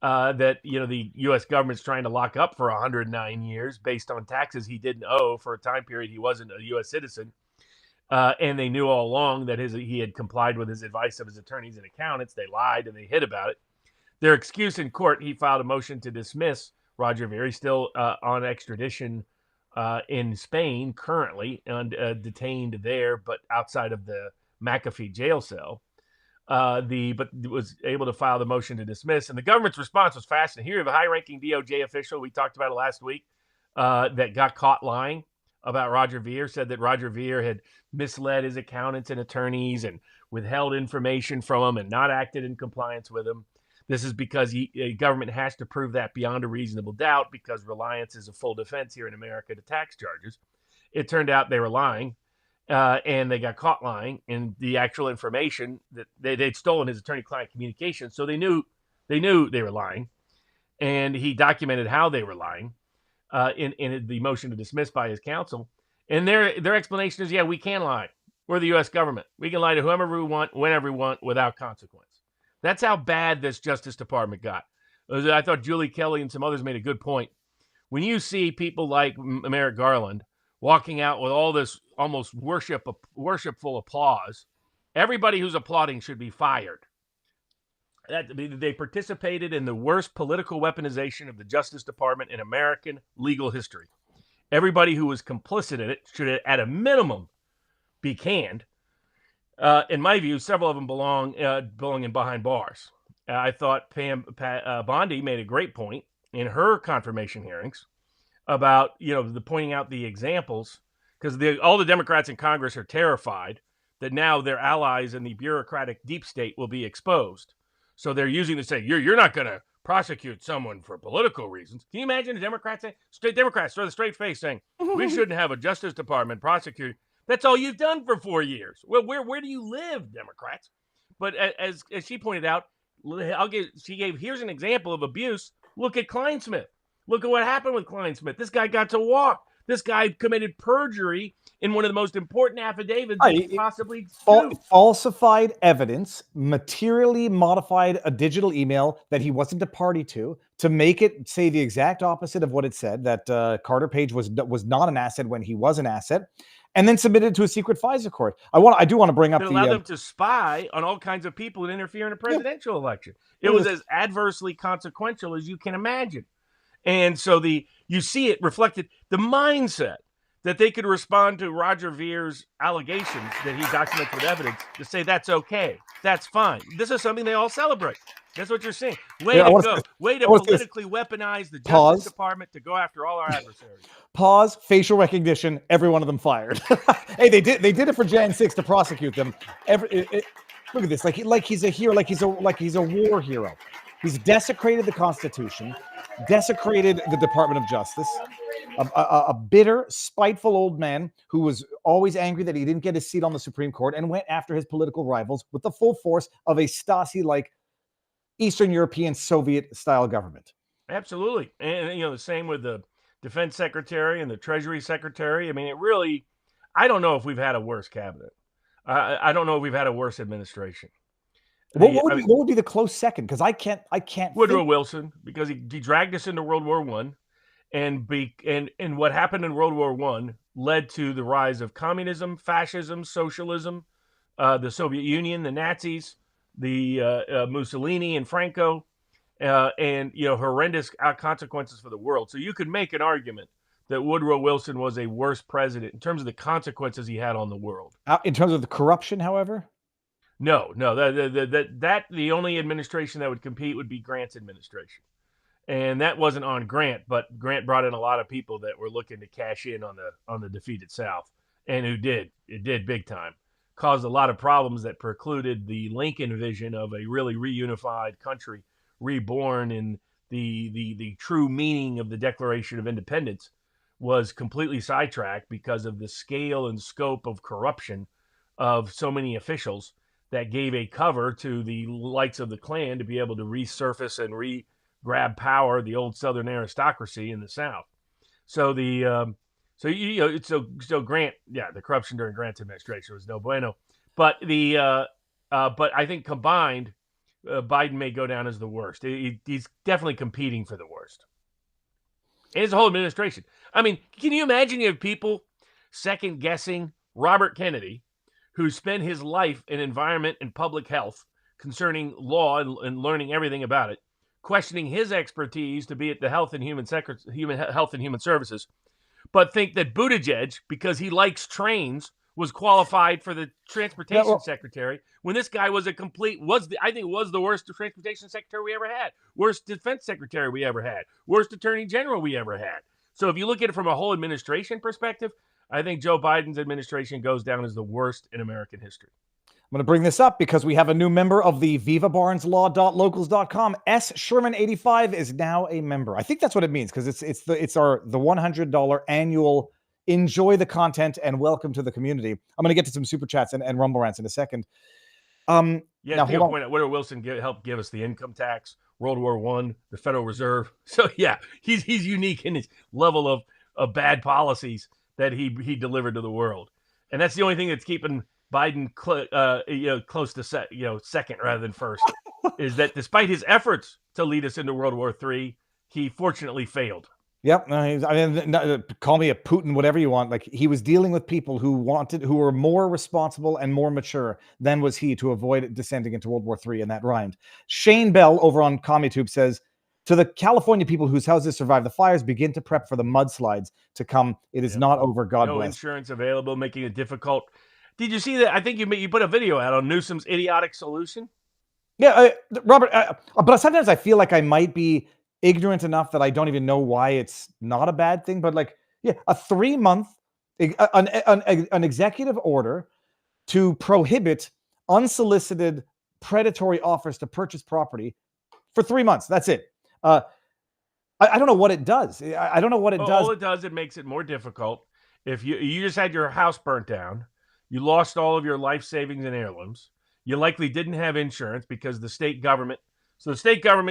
that the U.S. government's trying to lock up for 109 years based on taxes he didn't owe for a time period he wasn't a U.S. citizen, and they knew all along that he had complied with his advice of his attorneys and accountants. They lied and they hid about it. Their excuse in court, he filed a motion to dismiss Roger Ver. He's still on extradition in Spain currently, and detained there, but outside of the McAfee jail cell. But was able to file the motion to dismiss, and the government's response was fast. And here, the high-ranking DOJ official, we talked about it last week, that got caught lying about Roger Ver, said that Roger Ver had misled his accountants and attorneys and withheld information from them and not acted in compliance with them. This is because the government has to prove that beyond a reasonable doubt, because reliance is a full defense here in America to tax charges. It turned out they were lying, and they got caught lying. And the actual information that they'd stolen his attorney-client communication, so they knew they were lying, and he documented how they were lying in the motion to dismiss by his counsel. And their explanation is, yeah, we can lie. We're the U.S. government. We can lie to whomever we want, whenever we want, without consequence. That's how bad this Justice Department got. I thought Julie Kelly and some others made a good point. When you see people like Merrick Garland walking out with all this almost worshipful applause, everybody who's applauding should be fired. They participated in the worst political weaponization of the Justice Department in American legal history. Everybody who was complicit in it should, at a minimum, be canned. In my view, several of them belong in behind bars. I thought Pam Bondi made a great point in her confirmation hearings about pointing out the examples, because all the Democrats in Congress are terrified that now their allies in the bureaucratic deep state will be exposed. So they're using to say you're not going to prosecute someone for political reasons. Can you imagine a Democrat saying, Democrats with a straight face saying we shouldn't have a Justice Department prosecute? That's all you've done for 4 years. Well, where do you live, Democrats? But as she pointed out, here's an example of abuse. Look at Kleinsmith. Look at what happened with Kleinsmith. This guy got to walk. This guy committed perjury in one of the most important affidavits he possibly falsified evidence, materially modified a digital email that he wasn't a party to make it say the exact opposite of what it said, that Carter Page was not an asset when he was an asset, and then submitted to a secret FISA court. I do want to bring up to allow them to spy on all kinds of people and interfere in a presidential election. It was as adversely consequential as you can imagine. And so you see it reflected, the mindset that they could respond to Roger Ver's allegations that he documents with evidence to say that's okay, that's fine. This is something they all celebrate. That's what you're saying. Way to go. Way to politically weaponize the Justice Department to go after all our adversaries. Pause. Facial recognition. Every one of them fired. Hey, they did it for Jan 6 to prosecute them. Look at this. Like he's a hero. Like he's a war hero. He's desecrated the Constitution, desecrated the Department of Justice. A bitter, spiteful old man who was always angry that he didn't get his seat on the Supreme Court, and went after his political rivals with the full force of a Stasi-like Eastern European Soviet-style government. Absolutely. And, the same with the Defense Secretary and the Treasury Secretary. I mean, I don't know if we've had a worse cabinet. I don't know if we've had a worse administration. What would be the close second? Because I can't. Woodrow Wilson, because he dragged us into World War I, and what happened in World War I led to the rise of communism, fascism, socialism, the Soviet Union, the Nazis, the Mussolini and Franco, and horrendous consequences for the world. So you could make an argument that Woodrow Wilson was a worse president in terms of the consequences he had on the world. In terms of the corruption, however. No. The only administration that would compete would be Grant's administration. And that wasn't on Grant, but Grant brought in a lot of people that were looking to cash in on the defeated South, and who did. It did big time. Caused a lot of problems that precluded the Lincoln vision of a really reunified country, reborn in the true meaning of the Declaration of Independence, was completely sidetracked because of the scale and scope of corruption of so many officials that gave a cover to the likes of the Klan to be able to resurface and grab power, the old Southern aristocracy in the South. So so Grant, the corruption during Grant's administration was no bueno. But but I think combined, Biden may go down as the worst. He's definitely competing for the worst. And his whole administration. I mean, can you imagine you have people second guessing Robert Kennedy, who spent his life in environment and public health concerning law and learning everything about it, questioning his expertise to be at the Health and Human Services, but think that Buttigieg, because he likes trains, was qualified for the transportation secretary when this guy was I think was the worst transportation secretary we ever had, worst defense secretary we ever had, worst attorney general we ever had. So if you look at it from a whole administration perspective, I think Joe Biden's administration goes down as the worst in American history. I'm going to bring this up because we have a new member of the vivabarneslaw.locals.com. S. Sherman85 is now a member. I think that's what it means, because it's the $100 annual enjoy the content and welcome to the community. I'm going to get to some super chats and rumble rants in a second. Now, point out, Woodrow Wilson helped give us the income tax, World War I, the Federal Reserve. So yeah, he's unique in his level of bad policies that he delivered to the world, and that's the only thing that's keeping Biden close to second rather than first. Is that despite his efforts to lead us into World War III, he fortunately failed. Yep. Call me a Putin, whatever you want. Like, he was dealing with people who were more responsible and more mature than was he to avoid descending into World War III, and that rhymed. Shane Bell over on CommieTube says, to the California people whose houses survived the fires, begin to prep for the mudslides to come. It is not over. God bless. No insurance available, making it difficult. Did you see that? I think you put a video out on Newsom's idiotic solution. Yeah, Robert, but sometimes I feel like I might be ignorant enough that I don't even know why it's not a bad thing. But a 3-month, an executive order to prohibit unsolicited predatory offers to purchase property for 3 months. That's it. I don't know what it does. I don't know what it does. All it does, it makes it more difficult. If you just had your house burnt down, you lost all of your life savings and heirlooms. You likely didn't have insurance because the state government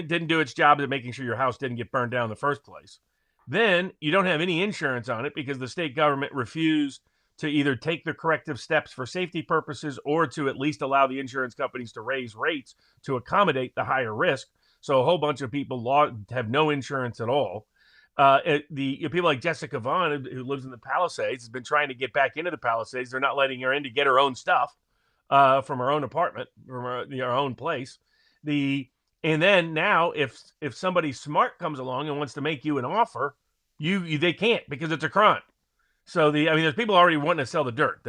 didn't do its job at making sure your house didn't get burned down in the first place. Then you don't have any insurance on it because the state government refused to either take the corrective steps for safety purposes or to at least allow the insurance companies to raise rates to accommodate the higher risk. So a whole bunch of people have no insurance at all. People like Jessica Vaughn, who lives in the Palisades, has been trying to get back into the Palisades. They're not letting her in to get her own stuff from her own apartment, from her own place. And then now, if somebody smart comes along and wants to make you an offer, they can't, because it's a crime. So there's people already wanting to sell the dirt.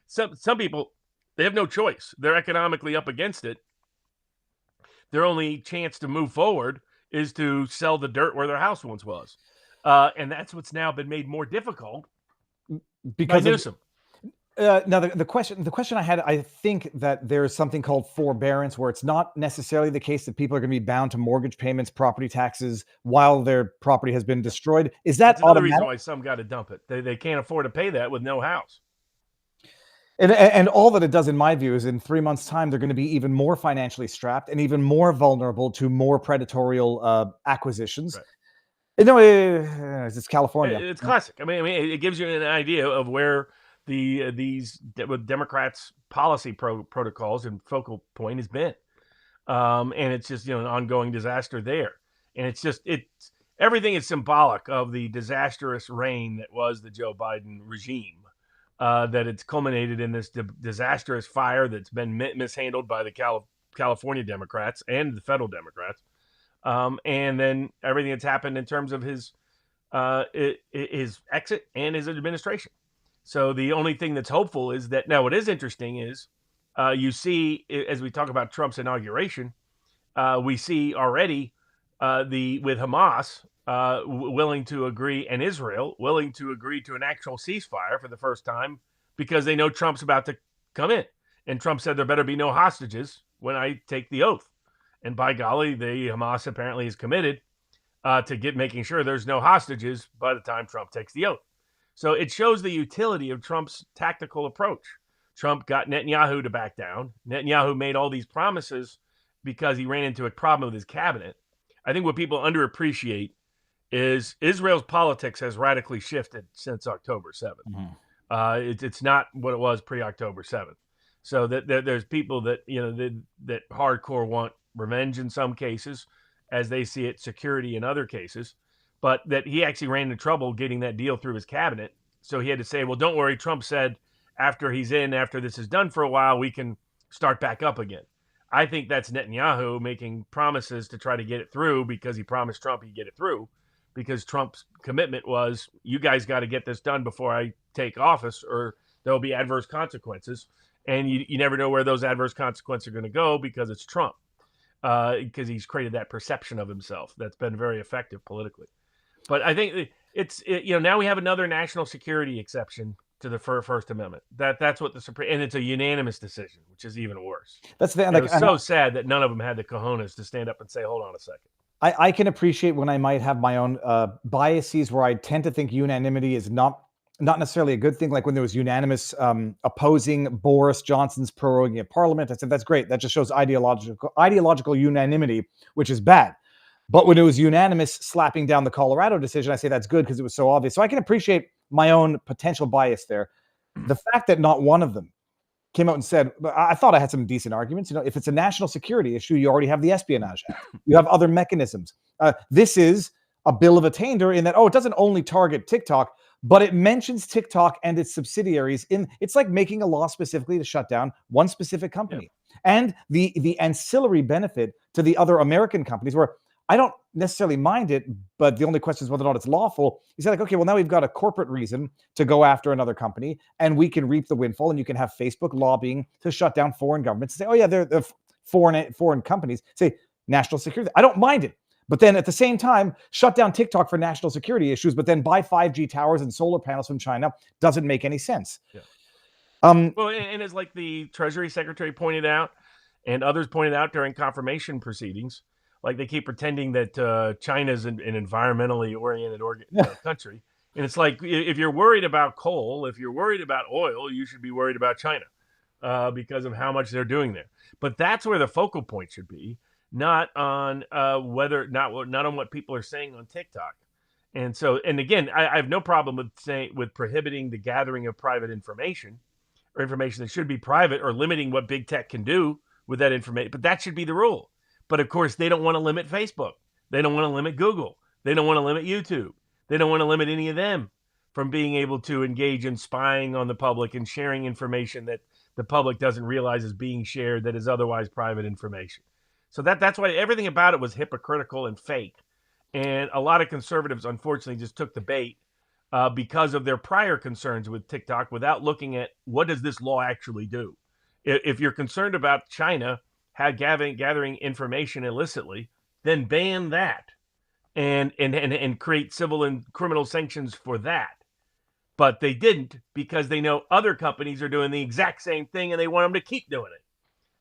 Some people, they have no choice. They're economically up against it. Their only chance to move forward is to sell the dirt where their house once was. And that's what's now been made more difficult because by Newsom. Now the question I had, I think that there's something called forbearance, where it's not necessarily the case that people are going to be bound to mortgage payments, property taxes while their property has been destroyed. Is that That's another reason why some got to dump it? They can't afford to pay that with no house. And all that it does, in my view, is in 3 months' time, they're going to be even more financially strapped and even more vulnerable to more predatory acquisitions. Right. It's California. It's classic. I mean, it gives you an idea of where these Democrats' policy protocols and focal point has been, and it's just an ongoing disaster there. And it's everything is symbolic of the disastrous reign that was the Joe Biden regime. That it's culminated in this disastrous fire that's been mishandled by the California Democrats and the federal Democrats, and then everything that's happened in terms of his exit and his administration. So the only thing that's hopeful is that now what is interesting is you see, as we talk about Trump's inauguration, we see already with Hamas willing to agree, and Israel willing to agree to an actual ceasefire for the first time, because they know Trump's about to come in. And Trump said there better be no hostages when I take the oath. And by golly, the Hamas apparently is committed. to making sure there's no hostages by the time Trump takes the oath. So it shows the utility of Trump's tactical approach. Trump got Netanyahu to back down. Netanyahu made all these promises because he ran into a problem with his cabinet. I think what people underappreciate is Israel's politics has radically shifted since October 7th. Mm-hmm. It's not what it was pre-October 7th. So that there's people that that hardcore want revenge in some cases, as they see it, security in other cases, but that he actually ran into trouble getting that deal through his cabinet. So he had to say, well, don't worry. Trump said after this is done for a while, we can start back up again. I think that's Netanyahu making promises to try to get it through because he promised Trump he'd get it through, because Trump's commitment was, you guys got to get this done before I take office or there'll be adverse consequences. And you never know where those adverse consequences are going to go because it's Trump, because he's created that perception of himself that's been very effective politically. But I think now we have another national security exception to the First Amendment. That's what the Supreme, and it's a unanimous decision, which is even worse. That's the It was so sad that none of them had the cojones to stand up and say, hold on a second. I can appreciate when I might have my own biases where I tend to think unanimity is not necessarily a good thing. Like when there was unanimous opposing Boris Johnson's proroguing of Parliament, I said, that's great. That just shows ideological unanimity, which is bad. But when it was unanimous slapping down the Colorado decision, I say that's good because it was so obvious. So I can appreciate my own potential bias there. The fact that not one of them came out and said, I thought I had some decent arguments. If it's a national security issue, you already have the Espionage Act. You have other mechanisms. This is a bill of attainder in that, it doesn't only target TikTok, but it mentions TikTok and its subsidiaries it's like making a law specifically to shut down one specific company. Yeah. And the ancillary benefit to the other American companies, where I don't necessarily mind it, but the only question is whether or not it's lawful. You say, like, okay, well, now we've got a corporate reason to go after another company, and we can reap the windfall, and you can have Facebook lobbying to shut down foreign governments and say, oh yeah, they're foreign companies. Say national security. I don't mind it. But then at the same time, shut down TikTok for national security issues, but then buy 5G towers and solar panels from China doesn't make any sense. Yeah. Well, and as like the Treasury Secretary pointed out, and others pointed out during confirmation proceedings, like they keep pretending that China's an environmentally oriented country. And it's like, if you're worried about coal, if you're worried about oil, you should be worried about China because of how much they're doing there. But that's where the focal point should be. Not on not on what people are saying on TikTok. And so, and again, I have no problem with prohibiting the gathering of private information or information that should be private, or limiting what big tech can do with that information. But that should be the rule. But of course, they don't want to limit Facebook. They don't want to limit Google. They don't want to limit YouTube. They don't want to limit any of them from being able to engage in spying on the public and sharing information that the public doesn't realize is being shared, that is otherwise private information. So that's why everything about it was hypocritical and fake. And a lot of conservatives, unfortunately, just took the bait because of their prior concerns with TikTok without looking at what does this law actually do. If you're concerned about China gathering information illicitly, then ban that and create civil and criminal sanctions for that. But they didn't, because they know other companies are doing the exact same thing and they want them to keep doing it.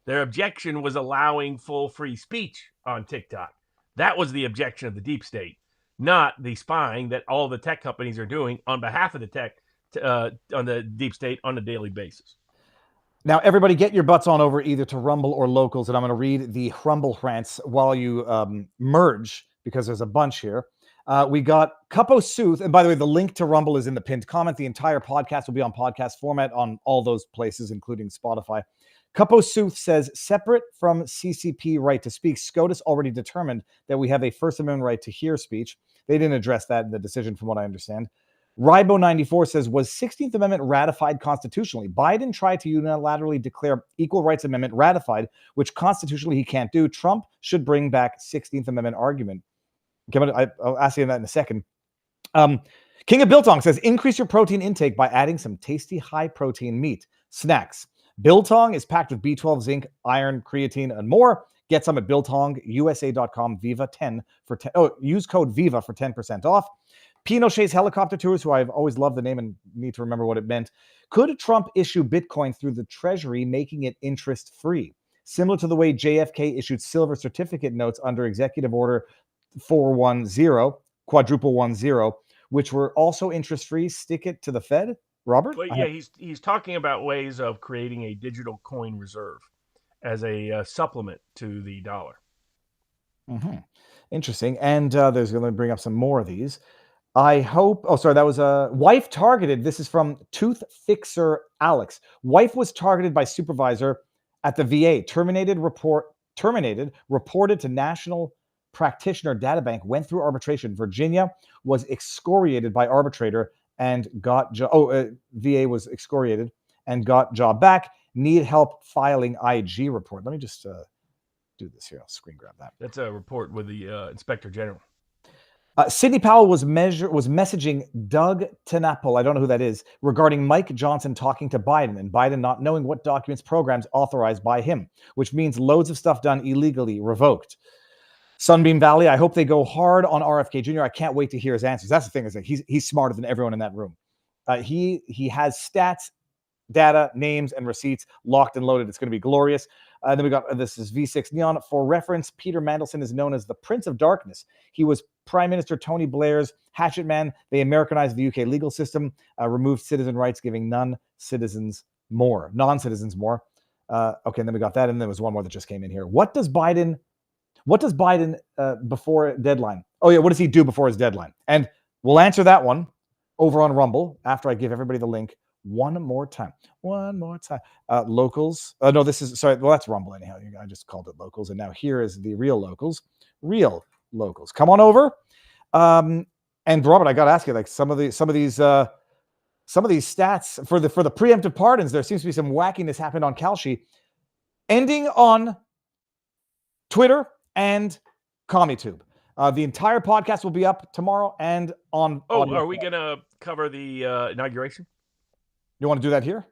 Their objection was allowing full free speech on TikTok. That was the objection of the deep state, not the spying that all the tech companies are doing on behalf of the tech on the deep state on a daily basis. Now, everybody get your butts on over either to Rumble or Locals, and I'm going to read the Rumble rants while you merge, because there's a bunch here. We got Cupo Sooth, and by the way, the link to Rumble is in the pinned comment. The entire podcast will be on podcast format on all those places, including Spotify. Cupo Sooth says, separate from CCP right to speak, SCOTUS already determined that we have a First Amendment right to hear speech. They didn't address that in the decision, from what I understand. Ribo94 says, was 16th Amendment ratified constitutionally? Biden tried to unilaterally declare Equal Rights Amendment ratified, which constitutionally he can't do. Trump should bring back 16th Amendment argument. I'll ask you that in a second. King of Biltong says, increase your protein intake by adding some tasty high-protein meat. Snacks. Biltong is packed with B12, zinc, iron, creatine, and more. Get some at BiltongUSA.com. Viva 10 for 10. Oh, use code Viva for 10% off. Pinochet's helicopter tours, who I've always loved the name and need to remember what it meant. Could Trump issue Bitcoin through the Treasury, making it interest-free, similar to the way JFK issued silver certificate notes under Executive Order 410, quadruple 10, which were also interest-free. Stick it to the Fed, Robert? Well, yeah, he's talking about ways of creating a digital coin reserve as a supplement to the dollar. Mm-hmm. Interesting. And there's going to bring up some more of these. I hope. Oh, sorry. That was a wife targeted. This is from Tooth Fixer Alex. Wife was targeted by supervisor at the VA. Terminated. Reported to National Practitioner Databank. Went through arbitration. Virginia was excoriated by arbitrator and got VA was excoriated and got job back. Need help filing IG report. Let me just do this here. I'll screen grab that. That's a report with the Inspector General. Sidney Powell was messaging Doug TenNapel, I don't know who that is, regarding Mike Johnson talking to Biden and Biden not knowing what documents, programs authorized by him, which means loads of stuff done illegally revoked. Sunbeam Valley, I hope they go hard on RFK Jr. I can't wait to hear his answers. That's the thing, is that he's smarter than everyone in that room. He has stats, data, names, and receipts locked and loaded. It's going to be glorious. Then we got, this is V6 Neon. For reference, Peter Mandelson is known as the Prince of Darkness. He was Prime Minister Tony Blair's hatchet man. They Americanized the UK legal system, removed citizen rights, giving non-citizens more. Okay, and then we got that, and there was one more that just came in here. What does Biden before deadline? Oh yeah, what does he do before his deadline? And we'll answer that one over on Rumble after I give everybody the link one more time. Locals. No, this is, sorry. Well, that's Rumble anyhow. I just called it locals. And now here is the real locals. Come on over. And Robert, I got to ask you, like some of these stats for the preemptive pardons, there seems to be some wackiness happened on Kalshi, ending on Twitter and CommieTube. The entire podcast will be up tomorrow and on. Are we going to cover the inauguration? You want to do that here?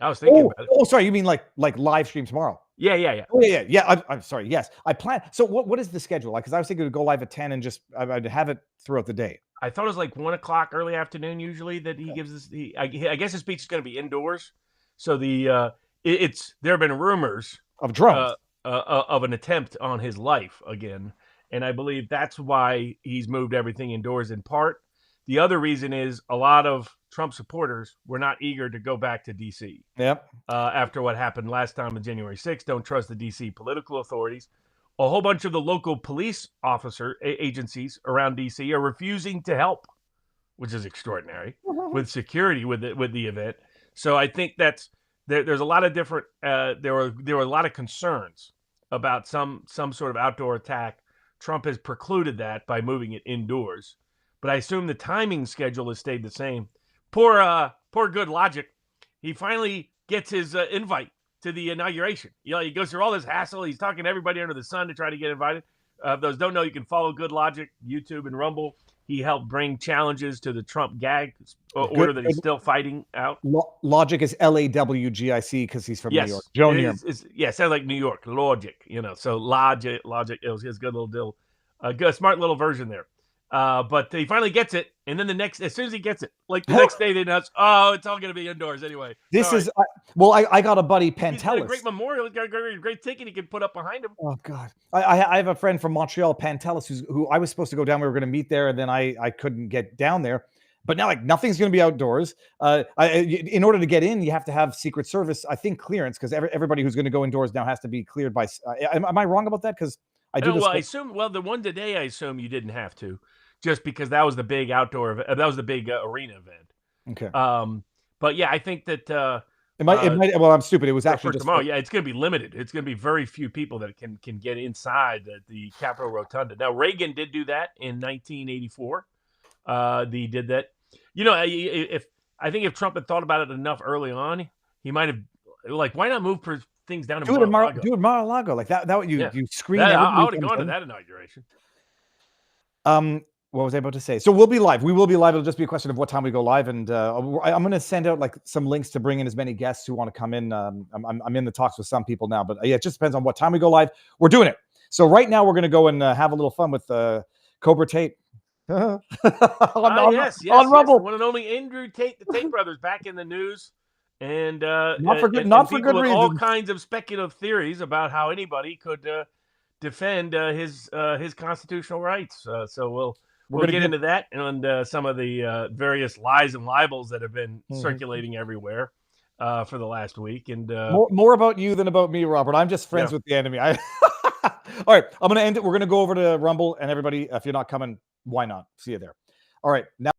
I was thinking about it. Oh, sorry. You mean like live stream tomorrow? Yeah. Oh, yeah. I'm sorry. Yes, I plan. So what is the schedule like? Because I was thinking to go live at 10 and just I'd have it throughout the day. I thought it was like 1 o'clock early afternoon usually that he gives us. I guess his speech is going to be indoors. So there have been rumors of drones of an attempt on his life again, and I believe that's why he's moved everything indoors in part. The other reason is a lot of Trump supporters were not eager to go back to D.C. Yep. After what happened last time on January 6th, don't trust the D.C. political authorities. A whole bunch of the local police agencies around D.C. are refusing to help, which is extraordinary, with security with the event. So I think there's a lot of different. There were a lot of concerns about some sort of outdoor attack. Trump has precluded that by moving it indoors. But I assume the timing schedule has stayed the same. Poor good Logic. He finally gets his invite to the inauguration. He goes through all this hassle. He's talking to everybody under the sun to try to get invited. Those don't know, you can follow Good Logic, YouTube and Rumble. He helped bring challenges to the Trump gag order that he's still fighting out. Logic is LAWGIC because he's from New York. Joe Neer. Yeah, sounds like New York. Logic, So Logic. It was his good little deal. Good, smart little version there. But he finally gets it, and then as soon as he gets it, like the next day they announce, it's all going to be indoors anyway. I got a buddy, Pantelis. He's got a great memorial. He's got a great ticket he can put up behind him. Oh God, I have a friend from Montreal, Pantelis, who I was supposed to go down. We were going to meet there, and then I couldn't get down there. But now, like, nothing's going to be outdoors. In order to get in, you have to have Secret Service, I think, clearance, because everybody who's going to go indoors now has to be cleared by. Am I wrong about that? Because I do. I assume. Well, the one today, I assume you didn't have to. Just because that was the big outdoor event, that was the big arena event. Okay. But yeah, I think that it might. Well, I'm stupid. It was actually just tomorrow. Yeah, it's going to be limited. It's going to be very few people that can get inside the Capitol Rotunda. Now, Reagan did do that in 1984. He did that. If Trump had thought about it enough early on, he might have why not move things down to Mar-a-Lago? Do it Mar-a-Lago. Like that. You screen. I would have gone to that inauguration. What was I about to say? So we'll be live. We will be live. It'll just be a question of what time we go live. And I'm going to send out some links to bring in as many guests who want to come in. I'm in the talks with some people now, but it just depends on what time we go live. We're doing it. So right now we're going to go and have a little fun with Cobra Tate. on Rumble. The one and only Andrew Tate, the Tate brothers, back in the news. And not for good reasons. All kinds of speculative theories about how anybody could defend his constitutional rights. So we'll gonna get into that and some of the various lies and libels that have been circulating everywhere for the last week. And more about you than about me, Robert. I'm just friends with the enemy. All right, I'm going to end it. We're going to go over to Rumble, and everybody, if you're not coming, why not? See you there. All right, now.